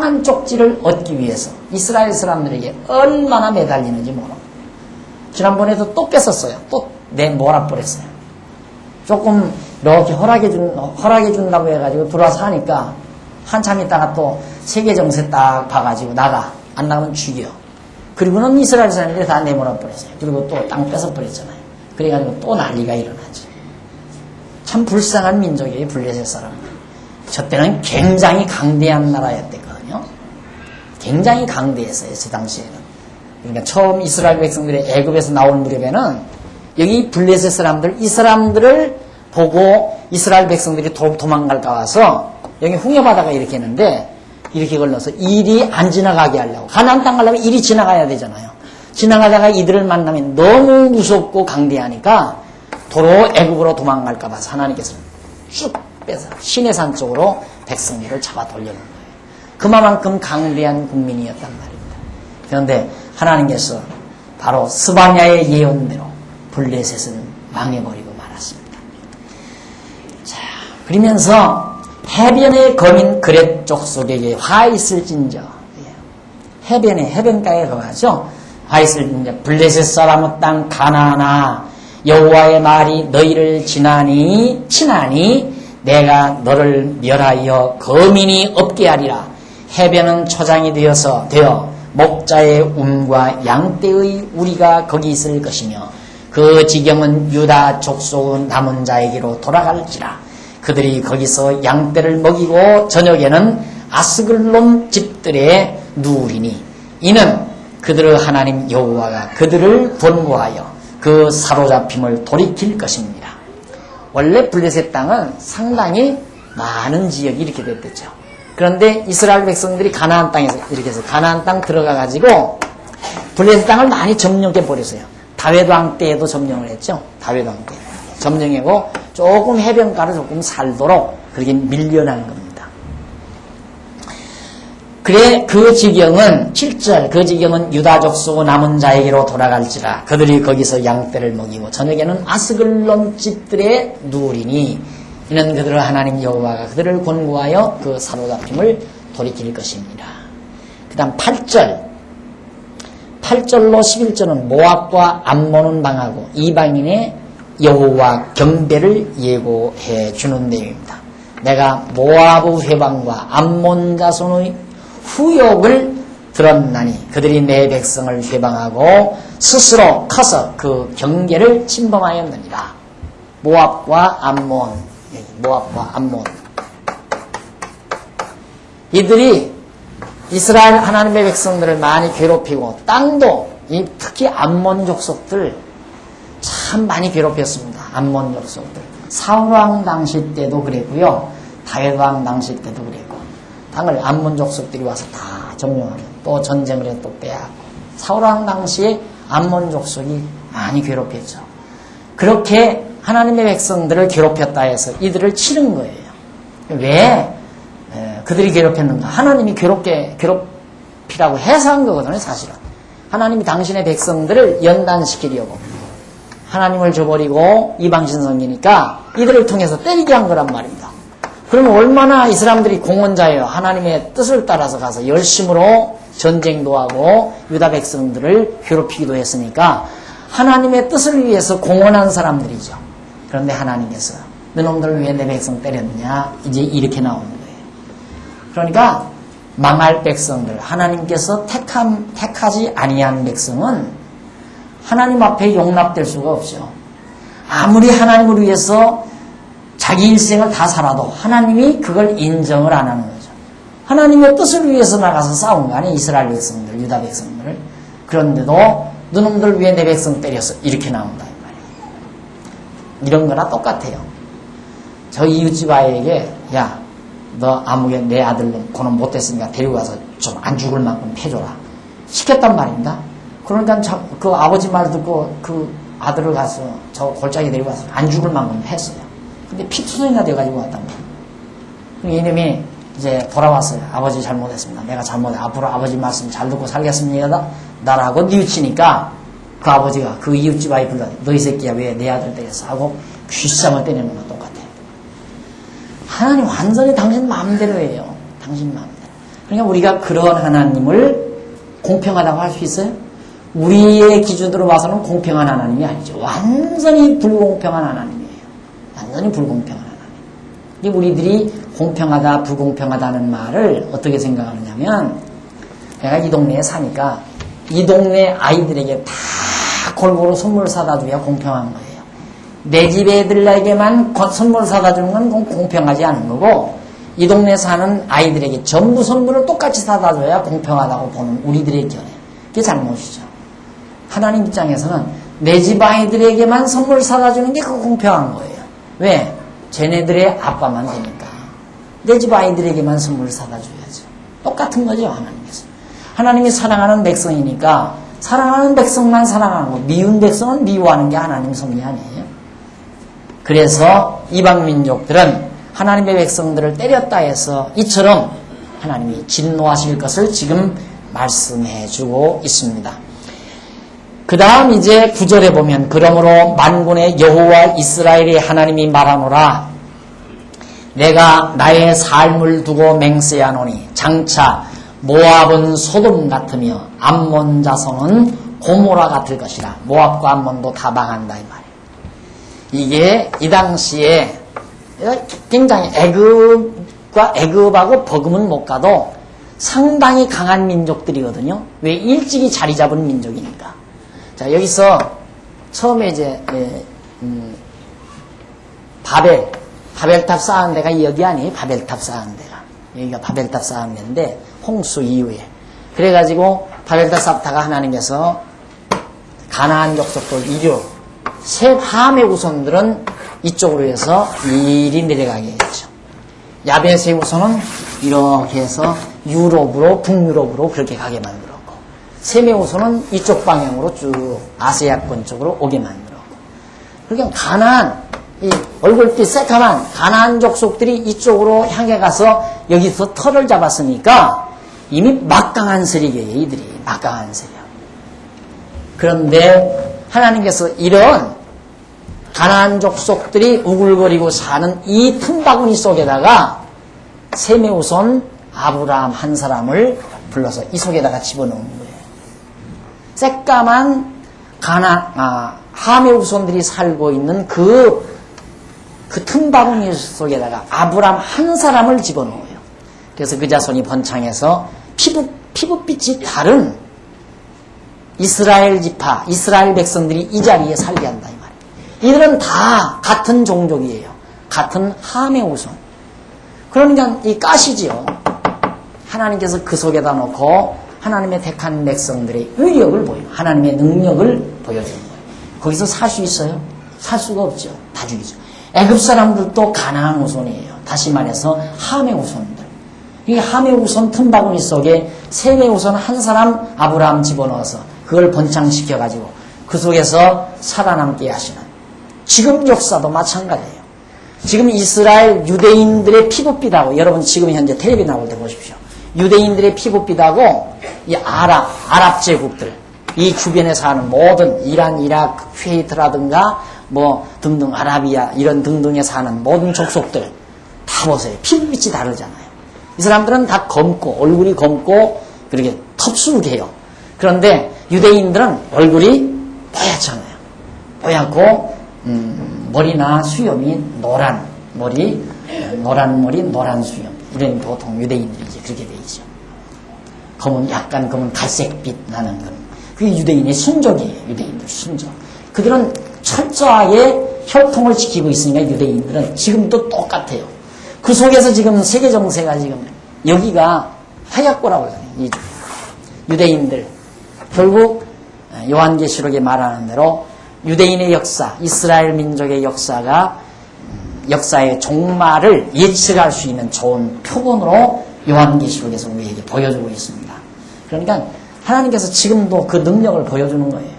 Speaker 1: 한 쪽지를 얻기 위해서 이스라엘 사람들에게 얼마나 매달리는지 모르고 지난번에도 또 뺏었어요. 또 몰아버렸어요. 조금 이렇게 허락해준다고 해가지고 들어와서 하니까 한참 있다가 또 세계 정세 딱 봐가지고 안 나가면 죽여. 그리고는 이스라엘 사람들이 다 내몰아버렸어요. 그리고 또 땅 뺏어버렸잖아요. 그래가지고 또 난리가 일어나죠. 참 불쌍한 민족이에요. 블레셋 사람들. 저 때는 굉장히 강대한 나라였거든요. 굉장히 강대했어요. 저 당시에는. 그러니까 처음 이스라엘 백성들이 애굽에서 나올 무렵에는 여기 블레셋 사람들, 이 사람들을 보고 이스라엘 백성들이 도망갈까 와서 여기 홍해바다가 이렇게 있는데 이렇게 걸러서 일이 안 지나가게 하려고. 가나안 땅 가려면 일이 지나가야 되잖아요. 지나가다가 이들을 만나면 너무 무섭고 강대하니까 도로 애굽으로 도망갈까 봐서 하나님께서 쭉 빼서 시내산 쪽으로 백성들을 잡아 돌려놓은 거예요. 그만큼 강대한 국민이었단 말입니다. 그런데 하나님께서 바로 스바냐의 예언대로 블레셋은 망해버리고 말았습니다. 자, 그러면서 해변의 거민 그렛 족속에게 화 있을진저. 해변가에 거하죠. 화 있을진저. 블레셋 사람의 땅 가나안아 여호와의 말이 너희를 친하니 내가 너를 멸하여 거민이 없게 하리라. 해변은 초장이 되어 목자의 움과 양떼의 우리가 거기 있을 것이며 그 지경은 유다 족속 남은 자에게로 돌아갈지라. 그들이 거기서 양떼를 먹이고 저녁에는 아스글론 집들에 누우리니 이는 그들의 하나님 여호와가 그들을 권고하여 그 사로잡힘을 돌이킬 것입니다. 원래 블레셋 땅은 상당히 많은 지역이 이렇게 됐죠. 그런데 이스라엘 백성들이 가나안 땅에서 이렇게 해서 가나안 땅 들어가 가지고 블레셋 땅을 많이 점령해 버렸어요. 다윗 왕 때에도 점령을 했죠. 다윗 왕 때 점령하고 조금 해변가로 조금 살도록 그렇게 밀려나는 겁니다. 그래 그 지경은 7절 그 지경은 유다 족속 남은 자에게로 돌아갈지라. 그들이 거기서 양떼를 먹이고 저녁에는 아스글론 집들에 누우리니 이는 그들의 하나님 여호와가 그들을 권고하여 그 사로잡힘을 돌이킬 것입니다. 그 다음 8절로 11절은 모압과 암몬은 망하고 이방인의 여호와 경배를 예고해 주는 내용입니다. 내가 모압의 회방과 암몬 자손의 후욕을 들었나니 그들이 내 백성을 회방하고 스스로 커서 그 경계를 침범하였느니라. 모압과 암몬, 이들이 이스라엘 하나님의 백성들을 많이 괴롭히고 땅도 특히 암몬 족속들 참 많이 괴롭혔습니다. 암몬 족속들. 사울왕 당시 때도 그랬고요. 다윗왕 당시 때도 그랬고 땅을 암몬 족속들이 와서 다 점령하고 또 전쟁을 해 또 빼앗고 사울왕 당시에 암몬 족속이 많이 괴롭혔죠. 그렇게 하나님의 백성들을 괴롭혔다 해서 이들을 치는 거예요. 왜 그들이 괴롭혔는가? 하나님이 괴롭히라고 해서 한 거거든요. 사실은 하나님이 당신의 백성들을 연단시키려고 하나님을 저버리고 이방신성이니까 이들을 통해서 때리게 한 거란 말입니다. 그러면 얼마나 이 사람들이 공헌자예요. 하나님의 뜻을 따라서 가서 열심으로 전쟁도 하고 유다 백성들을 괴롭히기도 했으니까 하나님의 뜻을 위해서 공헌한 사람들이죠. 그런데 하나님께서 너놈들 왜 내 백성 때렸느냐 이제 이렇게 나오는 거예요. 그러니까 망할 백성들 하나님께서 택하지 아니한 백성은 하나님 앞에 용납될 수가 없죠. 아무리 하나님을 위해서 자기 일생을 다 살아도 하나님이 그걸 인정을 안 하는 거죠. 하나님의 뜻을 위해서 나가서 싸운 거 아니에요. 이스라엘 백성들, 유다 백성들. 그런데도 너놈들 왜 내 백성 때렸어? 이렇게 나온다 이 말이에요. 이런 거나 똑같아요. 저 이웃집 아이에게 야, 너 아무개 내 아들놈 그놈 못됐으니까 데리고 가서 좀 안 죽을 만큼 패줘라. 시켰단 말입니다. 그러니까 그 아버지 말 듣고 그 아들을 가서 저 골짜기 데리고 가서 안 죽을 만큼 했어요. 근데 피투성이나 돼가지고 왔단 말이에요. 이놈이 이제 돌아왔어요. 아버지 잘못했습니다. 내가 잘못해. 앞으로 아버지 말씀 잘 듣고 살겠습니다. 나라고 뉘우치니까 그 아버지가 그 이웃집 아이 불러 너 이 새끼야 왜 내 아들 때렸어? 하고 귀쌈을 때리는 거랑 똑같아요. 하나님 완전히 당신 마음대로예요. 당신 마음대로. 그러니까 우리가 그런 하나님을 공평하다고 할 수 있어요? 우리의 기준으로 봐서는 공평한 하나님이 아니죠. 완전히 불공평한 하나님이에요. 완전히 불공평한 하나님. 우리들이 공평하다, 불공평하다는 말을 어떻게 생각하느냐면 내가 이 동네에 사니까 이 동네 아이들에게 다 골고루 선물 사다 줘야 공평한 거예요. 내 집 애들에게만 선물 사다 주는 건 공평하지 않은 거고 이 동네 사는 아이들에게 전부 선물을 똑같이 사다 줘야 공평하다고 보는 우리들의 견해. 그게 잘못이죠. 하나님 입장에서는 내 집 아이들에게만 선물 사다 주는 게 그 공평한 거예요. 왜? 쟤네들의 아빠만 되니까. 내 집 아이들에게만 선물을 사다 줘야죠. 똑같은 거죠, 하나님께서. 하나님이 사랑하는 백성이니까 사랑하는 백성만 사랑하는 거, 미운 백성은 미워하는 게 하나님 섭리 아니에요. 그래서 이방 민족들은 하나님의 백성들을 때렸다 해서 이처럼 하나님이 진노하실 것을 지금 말씀해 주고 있습니다. 그 다음 이제 9절에 보면 그러므로 만군의 여호와 이스라엘의 하나님이 말하노라 내가 나의 삶을 두고 맹세하노니 장차 모압은 소돔 같으며 암몬 자손은 고모라 같을 것이라. 모압과 암몬도 다 망한다 이 말이에요. 이게 이 당시에 굉장히 애굽하고 버금은 못 가도 상당히 강한 민족들이거든요. 왜? 일찍이 자리 잡은 민족이니까. 자, 여기서 처음에 이제 바벨탑 쌓은 데가 여기 아니에요? 바벨탑 쌓은 데가. 여기가 바벨탑 쌓은 데인데 홍수 이후에. 그래가지고 바벨탑 쌓다가 하나님께서 가나안 족속들 이륙 함의 우선들은 이쪽으로 해서 이리 내려가게 했죠. 야벳의 우선은 이렇게 해서 유럽으로 북유럽으로 그렇게 가게 만들었고, 셈의 우선은 이쪽 방향으로 쭉 아시아권 쪽으로 오게 만들었고, 그러니까 가나안, 이 얼굴빛 새카만 가나안 족속들이 이쪽으로 향해 가서 여기서 털을 잡았으니까 이미 막강한 세력이에요. 이들이 막강한 세력. 그런데 하나님께서 이런 가나안 족속들이 우글거리고 사는 이 틈바구니 속에다가 셈의 우선 아브라함 한 사람을 불러서 이 속에다가 집어넣은 거예요. 새까만 함의 우선들이 살고 있는 그 틈바구니 속에다가 아브라함 한 사람을 집어넣어요. 그래서 그 자손이 번창해서 피부빛이 다른 이스라엘 지파, 이스라엘 백성들이 이 자리에 살게 한다 이 말이에요. 이들은 다 같은 종족이에요. 같은 함의 우선. 그러니까 이 가시지요. 하나님께서 그 속에다 놓고 하나님의 택한 백성들의 위력을 보여, 하나님의 능력을 보여주는 거예요. 거기서 살 수 있어요? 살 수가 없죠. 다 죽이죠. 애굽 사람들도 가나안 우선이에요. 다시 말해서 함의 우선들. 이 함의 우선 틈바구니 속에 셈의 우선 한 사람 아브라함 집어넣어서 그걸 번창시켜가지고 그 속에서 살아남게 하시는, 지금 역사도 마찬가지예요. 지금 이스라엘 유대인들의 피부빛하고, 여러분 지금 현재 텔레비 나올 때 보십시오. 유대인들의 피부빛하고 이 아랍 제국들, 이 주변에 사는 모든 이란, 이라크, 쿠웨이트라든가 뭐 등등 아라비아 이런 등등에 사는 모든 족속들 다 보세요. 피부빛이 다르잖아요. 이 사람들은 다 검고, 얼굴이 검고 그렇게 텁수룩해요. 그런데 유대인들은 얼굴이 뽀얗잖아요. 뽀얗고 머리나 수염이 노란 머리, 노란 수염. 이런 보통 유대인들이 이제 그렇게 돼 있죠. 약간 검은 갈색빛 나는 그런. 그게 유대인의 순족이에요. 유대인들 순족. 그들은 철저하게 혈통을 지키고 있으니까 유대인들은 지금도 똑같아요. 그 속에서 지금 세계 정세가 지금 여기가 하얗고라고 하잖아요. 유대인들. 결국 요한계시록에 말하는 대로 유대인의 역사, 이스라엘 민족의 역사의 종말을 예측할 수 있는 좋은 표본으로 요한계시록에서 우리에게 보여주고 있습니다. 그러니까 하나님께서 지금도 그 능력을 보여주는 거예요.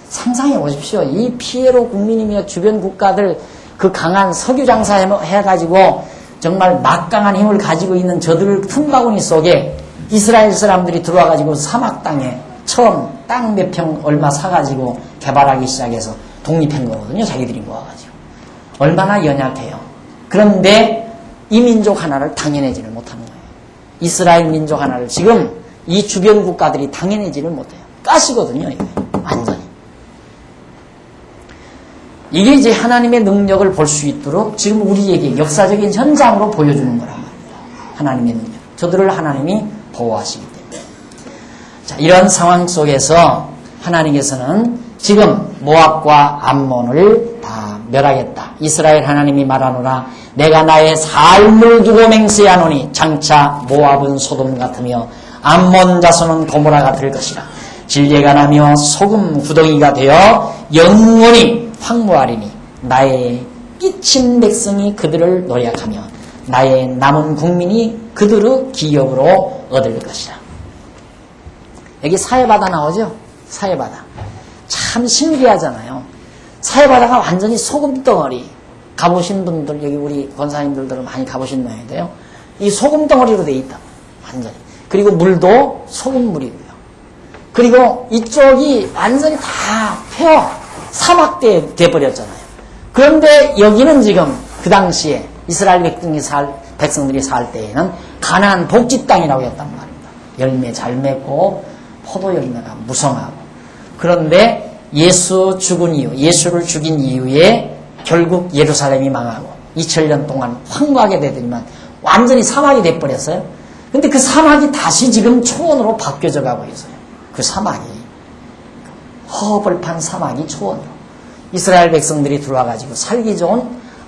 Speaker 1: 상상해 보십시오. 이 피에로 국민이며 주변 국가들 그 강한 석유 장사 해가지고 정말 막강한 힘을 가지고 있는 저들 틈바구니 속에 이스라엘 사람들이 들어와가지고 사막 땅에 처음 땅 몇 평 얼마 사가지고 개발하기 시작해서 독립한 거거든요. 자기들이 모아가지고. 얼마나 연약해요. 그런데 이 민족 하나를 당해내지를 못하는 거예요. 이스라엘 민족 하나를 지금 이 주변 국가들이 당해내지를 못해요. 가시거든요. 이게 완전히. 이게 이제 하나님의 능력을 볼 수 있도록 지금 우리에게 역사적인 현장으로 보여주는 거란 말입니다. 하나님의 능력. 저들을 하나님이 보호하시기 때문에. 자, 이런 상황 속에서 하나님께서는 지금 모압과 암몬을 다 멸하겠다. 이스라엘 하나님이 말하노라. 내가 나의 삶을 두고 맹세하노니 장차 모압은 소돔 같으며 암몬 자손은 고모라가 될 것이라. 질개가 나며 소금 구덩이가 되어 영원히 황무하리니 나의 끼친 백성이 그들을 노략하며 나의 남은 국민이 그들의 기업으로 얻을 것이라. 여기 사해바다 나오죠? 사해바다. 참 신기하잖아요. 사해바다가 완전히 소금덩어리. 가보신 분들, 여기 우리 권사님들도 많이 가보신 모양인데요. 이 소금덩어리로 돼 있다. 완전히. 그리고 물도 소금물이고요. 그리고 이쪽이 완전히 다 사막 돼버렸잖아요. 그런데 여기는 지금 그 당시에 이스라엘 백성들이 살 때에는 가나안 복지 땅이라고 했단 말입니다. 열매 잘 맺고 포도 열매가 무성하고. 그런데 예수 죽은 이후, 예수를 죽인 이후에 결국 예루살렘이 망하고 2000년 동안 황무하게 되더니만 완전히 사막이 돼버렸어요. 근데 그 사막이 다시 지금 초원으로 바뀌어져 가고 있어요. 그 사막이. 허벌판 사막이 초원으로. 이스라엘 백성들이 들어와가지고 살기 좋은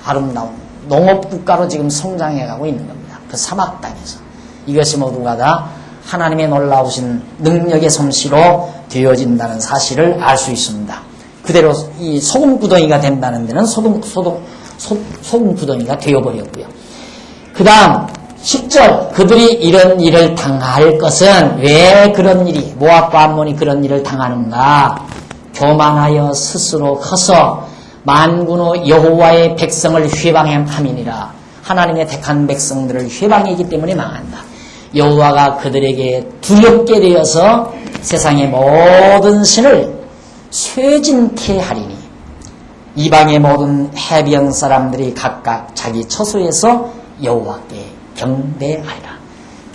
Speaker 1: 아름다운 농업국가로 지금 성장해가고 있는 겁니다. 그 사막 땅에서. 이것이 모두가 다 하나님의 놀라우신 능력의 솜씨로 되어진다는 사실을 알 수 있습니다. 그대로 이 소금구덩이가 된다는 데는 소금구덩이가 되어버렸고요. 그 다음 10절 그들이 이런 일을 당할 것은 왜 그런 일이 모압과 암몬이 그런 일을 당하는가? 교만하여 스스로 커서 만군의 여호와의 백성을 회방함이니라. 하나님의 택한 백성들을 회방이기 때문에 망한다. 여호와가 그들에게 두렵게 되어서 세상의 모든 신을 쇠진케하리니 이방의 모든 해변 사람들이 각각 자기 처소에서 여호와께 경배하리라.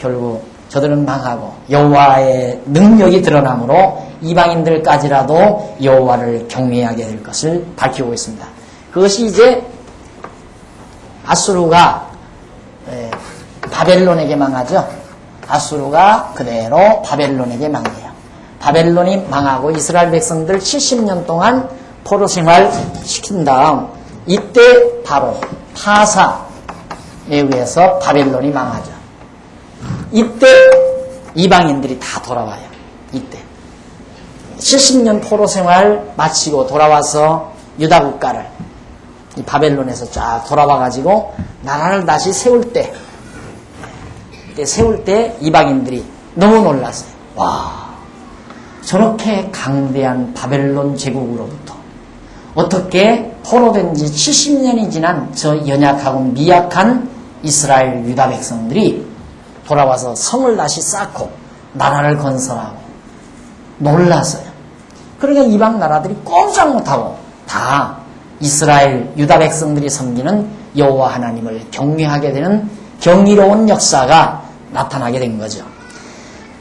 Speaker 1: 결국 저들은 망하고 여호와의 능력이 드러나므로 이방인들까지라도 여호와를 경외하게 될 것을 밝히고 있습니다. 그것이 이제 아수르가 바벨론에게 망하죠. 아수르가 그대로 바벨론에게 망해요. 바벨론이 망하고 이스라엘 백성들 70년 동안 포로 생활 시킨 다음 이때 바로 파사에 의해서 바벨론이 망하죠. 이때 이방인들이 다 돌아와요. 이때 70년 포로 생활 마치고 돌아와서 유다 국가를 이 바벨론에서 쫙 돌아와 가지고 나라를 다시 세울 때 이방인들이 너무 놀랐어요. 와, 저렇게 강대한 바벨론 제국으로부터 어떻게 포로된 지 70년이 지난 저 연약하고 미약한 이스라엘 유다 백성들이 돌아와서 성을 다시 쌓고 나라를 건설하고 놀랐어요. 그러니까 이방 나라들이 꼼짝 못하고 다 이스라엘 유다 백성들이 섬기는 여호와 하나님을 경외하게 되는 경이로운 역사가 나타나게 된 거죠.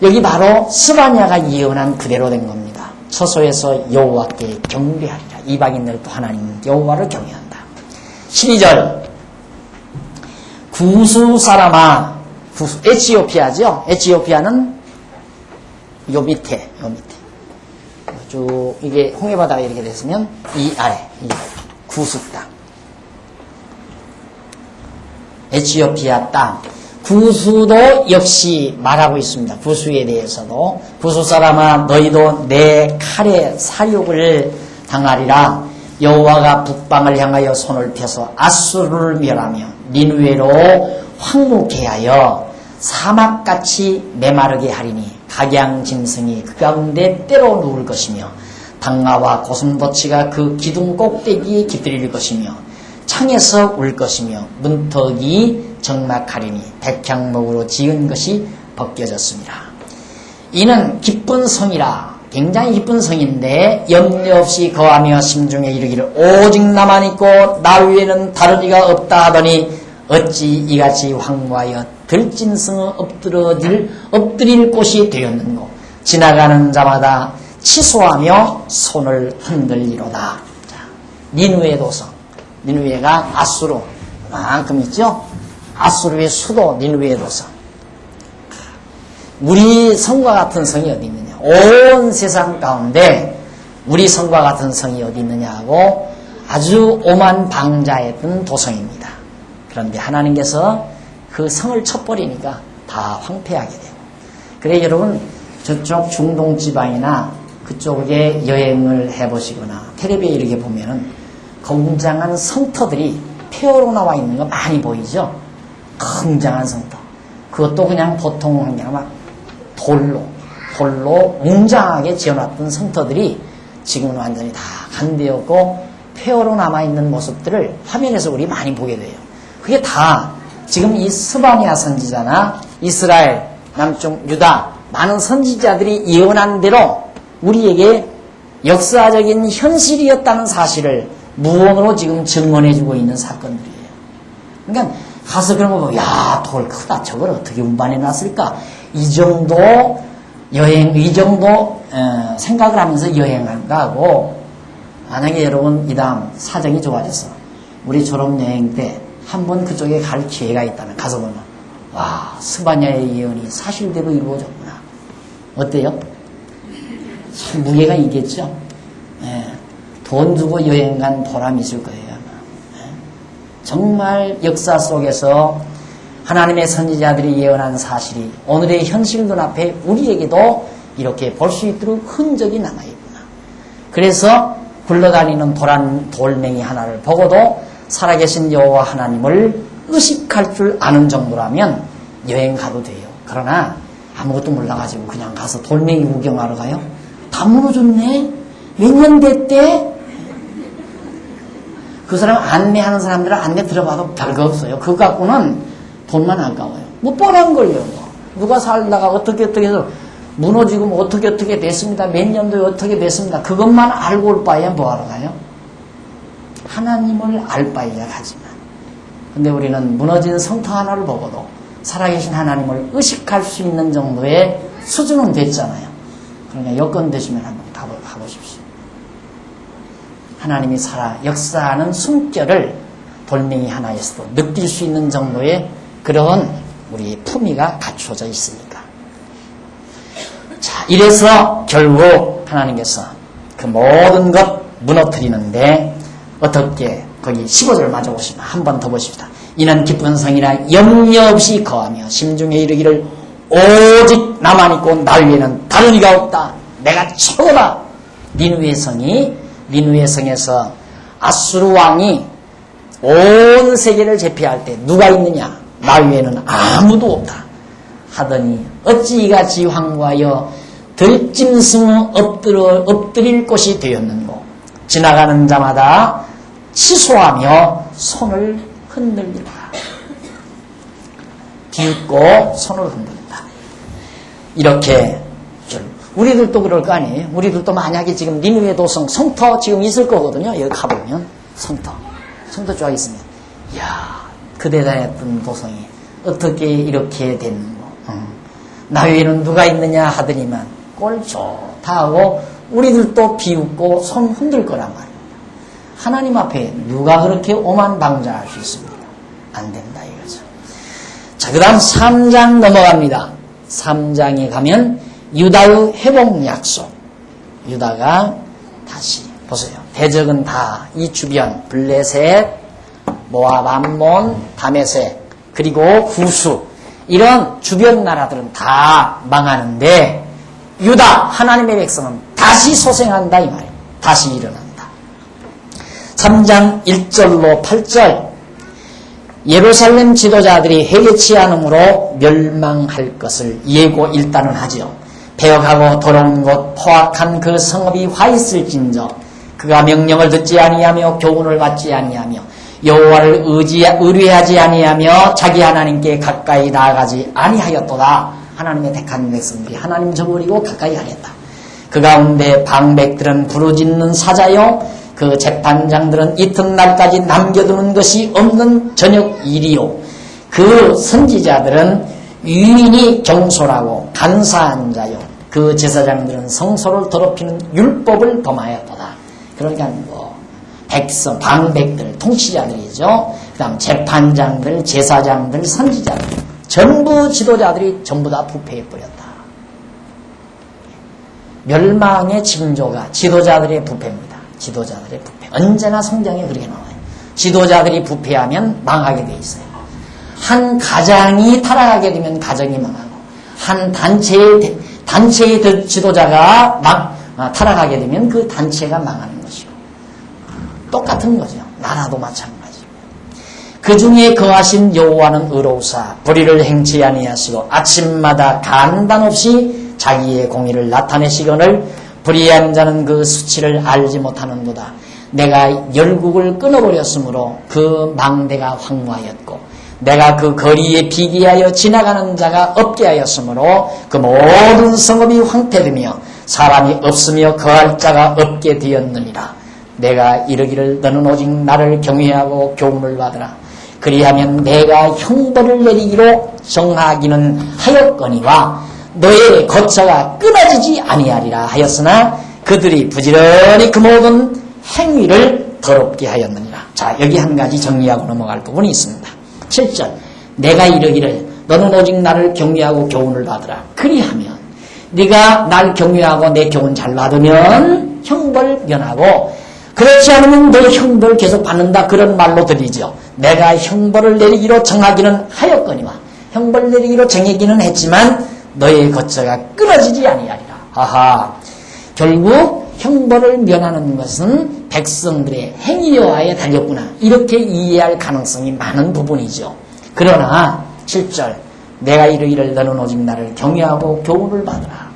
Speaker 1: 여기 바로 스바냐가 예언한 그대로 된 겁니다. 처소에서 여호와께 경배하리라. 이방인들도 하나님 여호와를 경외한다. 12절 구수 사람아, 에티오피아죠. 에티오피아는 요 밑에 쭉 이게 홍해바다가 이렇게 됐으면 이 아래 이 구수 땅, 에티오피아 땅. 구수도 역시 말하고 있습니다. 구수에 대해서도 구수 사람아 너희도 내 칼에 사육을 당하리라. 여호와가 북방을 향하여 손을 펴서 아수르를 멸하며 니느웨로 황무케 하여 사막같이 메마르게 하리니 각양짐승이 그 가운데 때로 누울 것이며 당나와 고슴도치가 그 기둥 꼭대기에 깃들일 것이며 창에서 울 것이며 문턱이 적막하리니 백향목으로 지은 것이 벗겨졌습니다. 이는 기쁜 성이라. 굉장히 기쁜 성인데 염려 없이 거하며 심중에 이르기를 오직 나만 있고 나 외에는 다른 이가 없다 하더니 어찌 이같이 황무하여 들짐승을 엎드릴 곳이 되었는고. 지나가는 자마다 치소하며 손을 흔들리로다. 자, 니느웨 도성. 니느웨가 아수르 만큼 있죠. 아수르의 수도 니느웨 도성. 우리 성과 같은 성이 어디 있느냐. 온 세상 가운데 우리 성과 같은 성이 어디 있느냐 하고 아주 오만방자했던 도성입니다. 그런데 하나님께서 그 성을 쳐버리니까 다 황폐하게 되고. 그래 여러분 저쪽 중동 지방이나 그쪽에 여행을 해보시거나 텔레비에 이렇게 보면은 굉장한 성터들이 폐허로 나와 있는 거 많이 보이죠. 굉장한 성터. 그것도 그냥 보통 그냥 막 돌로 웅장하게 지어놨던 성터들이 지금은 완전히 다 간되었고 폐허로 남아있는 모습들을 화면에서 우리 많이 보게 돼요. 그게 다 지금 이 스바냐 선지자나 이스라엘, 남쪽 유다 많은 선지자들이 예언한 대로 우리에게 역사적인 현실이었다는 사실을 무언으로 지금 증언해주고 있는 사건들이에요. 그러니까 가서 그런 거 보고 야, 돌 크다. 저걸 어떻게 운반해놨을까? 이 정도 생각을 하면서 여행할까 하고, 만약에 여러분 이 다음 사정이 좋아져서 우리 졸업여행 때 한번 그쪽에 갈 기회가 있다면 가서 보면 와, 스바냐의 예언이 사실대로 이루어졌구나. 어때요? 참 무게가 있겠죠? 예. 돈 주고 여행 간 보람이 있을 거예요. 아마. 정말 역사 속에서 하나님의 선지자들이 예언한 사실이 오늘의 현실 눈앞에 우리에게도 이렇게 볼 수 있도록 흔적이 남아있구나. 그래서 굴러다니는 돌멩이 하나를 보고도 살아계신 여호와 하나님을 의식할 줄 아는 정도라면 여행 가도 돼요. 그러나 아무것도 몰라가지고 그냥 가서 돌멩이 구경하러 가요? 다 무너졌네? 몇 년 됐대? 그 사람 안내하는 사람들은 안내 들어봐도 별거 없어요. 그거 갖고는 돈만 아까워요. 뭐 뻔한 걸요. 뭐. 누가 살다가 어떻게 해서 무너지고 뭐 어떻게 됐습니다. 몇 년도에 어떻게 됐습니다. 그것만 알고 올 바에야 뭐하러 가요? 하나님을 알 바에야 가지만. 근데 우리는 무너진 성터 하나를 보고도 살아계신 하나님을 의식할 수 있는 정도의 수준은 됐잖아요. 그러니까 여건 되시면 한번 가보십시오. 하나님이 역사하는 숨결을 돌멩이 하나에서도 느낄 수 있는 정도의 그런 우리 품위가 갖춰져 있으니까. 자, 이래서 결국 하나님께서 그 모든 것 무너뜨리는데 어떻게 거기 15절 마저 보시면 한 번 더 보십시다. 이는 기쁜 성이라 염려 없이 거하며 심중에 이르기를 오직 나만 있고 나 위에는 다른 이가 없다. 내가 최고다. 니느웨 성에서 아수르 왕이 온 세계를 제패할 때 누가 있느냐? 나 위에는 아무도 없다. 하더니 어찌 이같이 황구하여 들짐승 엎드릴 곳이 되었는고. 지나가는 자마다 치소하며 손을 흔들리라. 비웃고 손을 흔들린다. 이렇게 우리들도 그럴 거 아니에요. 우리들도 만약에 지금 니느웨 도성 성터 지금 있을 거거든요. 여기 가보면 성터 쫙 있으면 이야 그 대단했던 도성이 어떻게 이렇게 됐는고. 나 위에는 누가 있느냐 하더니만 꼴 좋다 하고 우리들도 비웃고 손 흔들 거란 말입니다. 하나님 앞에 누가 그렇게 오만방자할 수 있습니까? 안 된다 이거죠. 자, 그 다음 3장 넘어갑니다. 3장에 가면 유다의 회복 약속. 유다가 다시 보세요. 대적은 다 이 주변 블레셋, 모압, 암몬, 다메섹 그리고 구수 이런 주변 나라들은 다 망하는데 유다 하나님의 백성은 다시 소생한다 이 말이에요. 다시 일어난다. 3장 1절로 8절 예루살렘 지도자들이 회개치 않음으로 멸망할 것을 예고 일단은 하지요. 배역하고 더러운 곳 포악한 그 성읍이 화 있을진저 그가 명령을 듣지 아니하며 교훈을 받지 아니하며 여호와를 의뢰하지 아니하며 자기 하나님께 가까이 나아가지 아니하였도다. 하나님의 택한 백성들이 하나님 저버리고 가까이 하겠다. 그 가운데 방백들은 부르짖는 사자요 그 재판장들은 이튿날까지 남겨두는 것이 없는 저녁 일이요 그 선지자들은 유인이 경솔하고 간사한 자요 그 제사장들은 성소를 더럽히는 율법을 범하였도다. 그러니까 뭐 백성, 방백들, 통치자들이죠. 그 다음 재판장들, 제사장들, 선지자들 전부 지도자들이 전부 다 부패해버렸다. 멸망의 징조가 지도자들의 부패입니다. 지도자들의 부패. 언제나 성경에 그렇게 나와요. 지도자들이 부패하면 망하게 돼 있어요. 한 가장이 타락하게 되면 가정이 망하고 한 단체의 지도자가 타락하게 되면 그 단체가 망하는 것이고 똑같은 거죠. 나라도 마찬가지고 그 중에 거하신 여호와는 의로우사 불의를 행치 아니하시고 아침마다 간단 없이 자기의 공의를 나타내시거늘 불의한 자는 그 수치를 알지 못하는도다. 내가 열국을 끊어버렸으므로 그 망대가 황무하였고 내가 그 거리에 비기하여 지나가는 자가 없게 하였으므로 그 모든 성읍이 황폐되며 사람이 없으며 거할 자가 없게 되었느니라. 내가 이르기를 너는 오직 나를 경외하고 교훈을 받으라. 그리하면 내가 형벌을 내리기로 정하기는 하였거니와 너의 거처가 끊어지지 아니하리라 하였으나 그들이 부지런히 그 모든 행위를 더럽게 하였느니라. 자, 여기 한 가지 정리하고 넘어갈 부분이 있습니다. 7절 내가 이르기를 너는 오직 나를 경외하고 교훈을 받으라. 그리하면 네가 날 경외하고 내 교훈 잘 받으면 형벌 면하고 그렇지 않으면 너 형벌 계속 받는다. 그런 말로 들리죠. 내가 형벌을 내리기로 정하기는 하였거니와 형벌 내리기로 정하기는 했지만 너의 거처가 끊어지지 아니하리라. 하하. 결국 형벌을 면하는 것은 백성들의 행위여하에 달렸구나. 이렇게 이해할 가능성이 많은 부분이죠. 그러나 7절 내가 이르기를 너는 오직 나를 경외하고 교훈을 받으라.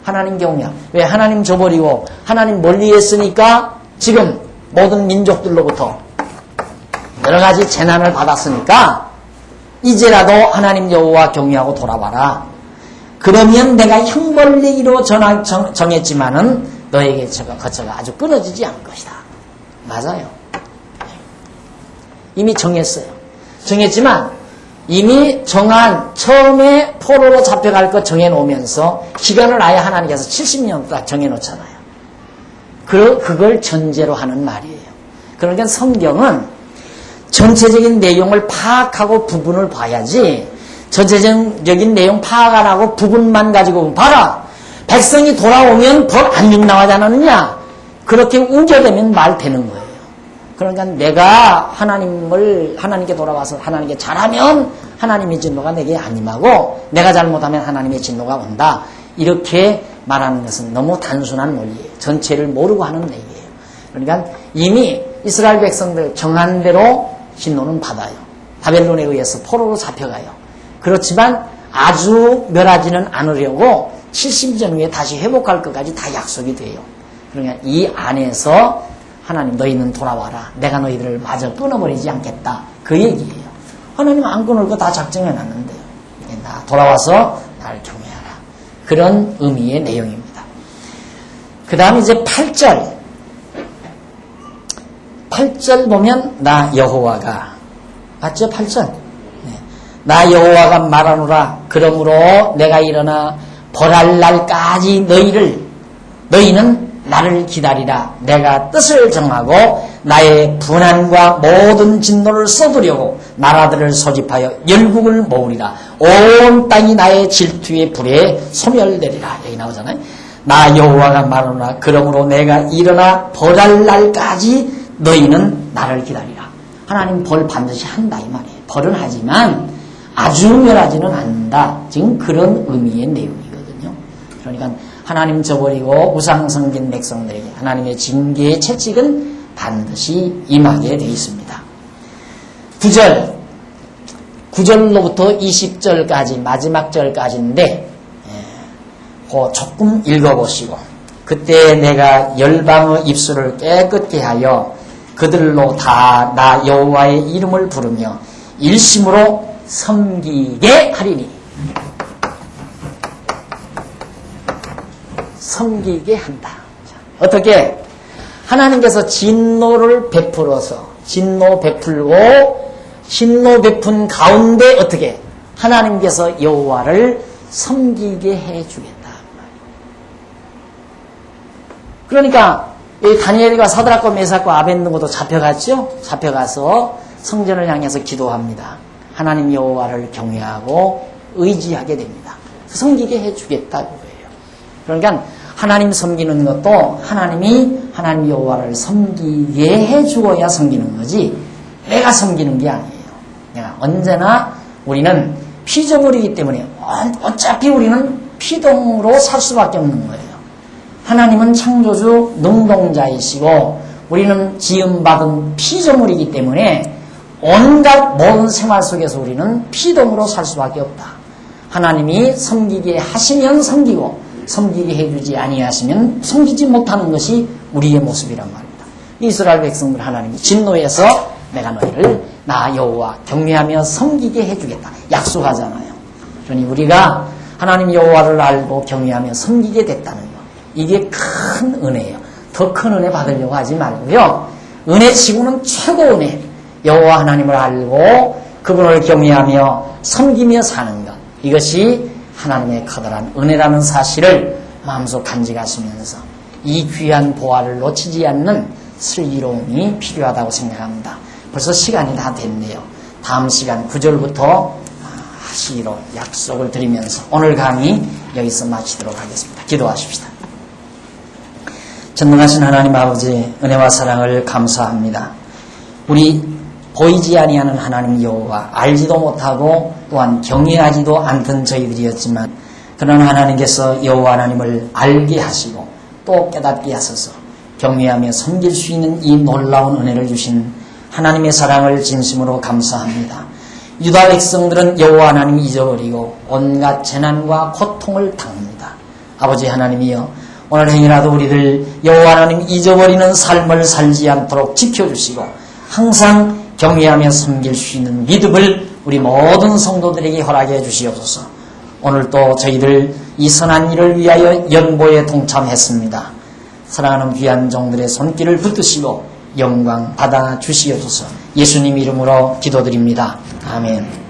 Speaker 1: 하나님 경외하고. 왜 하나님 저버리고 하나님 멀리 했으니까 지금 모든 민족들로부터 여러 가지 재난을 받았으니까 이제라도 하나님 여호와 경외하고 돌아봐라. 그러면 내가 형벌 내기로 정했지만은 너에게 거처가 아주 끊어지지 않을 것이다. 맞아요. 이미 정했어요. 정했지만 이미 정한 처음에 포로로 잡혀갈 것 정해놓으면서 기간을 아예 하나님께서 70년 딱 정해놓잖아요. 그걸 전제로 하는 말이에요. 그러니까 성경은 전체적인 내용을 파악하고 부분을 봐야지 전체적인 내용 파악 안 하고 부분만 가지고 봐라. 백성이 돌아오면 법 안 율나하지 않았느냐. 그렇게 우겨대면 말 되는 거예요. 그러니까 내가 하나님께 돌아와서 하나님께 잘하면 하나님의 진노가 내게 안 임하고 내가 잘못하면 하나님의 진노가 온다. 이렇게 말하는 것은 너무 단순한 논리예요. 전체를 모르고 하는 얘기예요. 그러니까 이미 이스라엘 백성들 정한 대로 진노는 받아요. 바벨론에 의해서 포로로 잡혀가요. 그렇지만 아주 멸하지는 않으려고 70년 후에 다시 회복할 것까지 다 약속이 돼요. 그러니까 이 안에서 하나님 너희는 돌아와라. 내가 너희들을 마저 끊어버리지 않겠다. 그 얘기예요. 하나님 안 끊을 거 다 작정해놨는데요. 나 돌아와서 나를 경외하라. 그런 의미의 내용입니다. 그 다음 이제 8절. 8절 보면 나 여호와가 맞죠? 8절. 네. 나 여호와가 말하노라. 그러므로 내가 일어나 벌할 날까지 너희는 나를 기다리라. 내가 뜻을 정하고 나의 분한과 모든 진노를 쏟으려고 나라들을 소집하여 열국을 모으리라. 온 땅이 나의 질투의 불에 소멸되리라. 여기 나오잖아요. 나 여호와가 말하노라. 그러므로 내가 일어나 벌할 날까지 너희는 나를 기다리라. 하나님 벌 반드시 한다 이 말이에요. 벌은 하지만 아주 멸하지는 않는다. 지금 그런 의미의 내용이거든요. 그러니까 하나님 저버리고 우상 섬긴 백성들에게 하나님의 징계의 채찍은 반드시 임하게 되어 있습니다. 9절로부터 20절까지 마지막 절까지인데 조금 읽어보시고 그때 내가 열방의 입술을 깨끗게 하여 그들로 다 나 여호와의 이름을 부르며 일심으로 섬기게 하리니. 섬기게 한다. 어떻게? 하나님께서 진노를 베풀어서 진노 베풀고 진노 베푼 가운데 어떻게? 하나님께서 여호와를 섬기게 해주겠다. 그러니까 이 다니엘과 사드락과 메삭과 아벳느고도 잡혀갔죠? 잡혀가서 성전을 향해서 기도합니다. 하나님 여호와를 경외하고 의지하게 됩니다. 섬기게 해주겠다고 해요. 그러니까 하나님 섬기는 것도 하나님이 하나님 여호와를 섬기게 해주어야 섬기는 거지 내가 섬기는 게 아니에요. 언제나 우리는 피조물이기 때문에 어차피 우리는 피동으로 살 수밖에 없는 거예요. 하나님은 창조주 능동자이시고 우리는 지음받은 피조물이기 때문에 온갖 모든 생활 속에서 우리는 피동으로 살 수밖에 없다. 하나님이 섬기게 하시면 섬기고 섬기게 해주지 아니하시면 섬기지 못하는 것이 우리의 모습이란 말입니다. 이스라엘 백성들 하나님이 진노해서 내가 너희를 나 여호와 경외하며 섬기게 해주겠다. 약속하잖아요. 그러니 우리가 하나님 여호와를 알고 경외하며 섬기게 됐다는 것. 이게 큰 은혜예요. 더 큰 은혜 받으려고 하지 말고요. 은혜치고는 최고 은혜. 여호와 하나님을 알고 그분을 경외하며 섬기며 사는 것. 이것이 하나님의 커다란 은혜라는 사실을 마음속 간직하시면서 이 귀한 보화를 놓치지 않는 슬기로움이 필요하다고 생각합니다. 벌써 시간이 다 됐네요. 다음 시간 9절부터 하시기로 약속을 드리면서 오늘 강의 여기서 마치도록 하겠습니다. 기도하십시다. 전능하신 하나님 아버지 은혜와 사랑을 감사합니다. 우리 보이지 아니하는 하나님 여호와, 알지도 못하고 또한 경외하지도 않던 저희들이었지만 그러나 하나님께서 여호와 하나님을 알게 하시고 또 깨닫게 하셔서 경외하며 섬길 수 있는 이 놀라운 은혜를 주신 하나님의 사랑을 진심으로 감사합니다. 유다 백성들은 여호와 하나님 잊어버리고 온갖 재난과 고통을 당합니다. 아버지 하나님이여, 오늘 행여라도 우리들 여호와 하나님 잊어버리는 삶을 살지 않도록 지켜주시고 항상 경외하며 섬길 수 있는 믿음을 우리 모든 성도들에게 허락해 주시옵소서. 오늘 또 저희들 이 선한 일을 위하여 연보에 동참했습니다. 사랑하는 귀한 종들의 손길을 붙드시고 영광 받아 주시옵소서. 예수님 이름으로 기도드립니다. 아멘.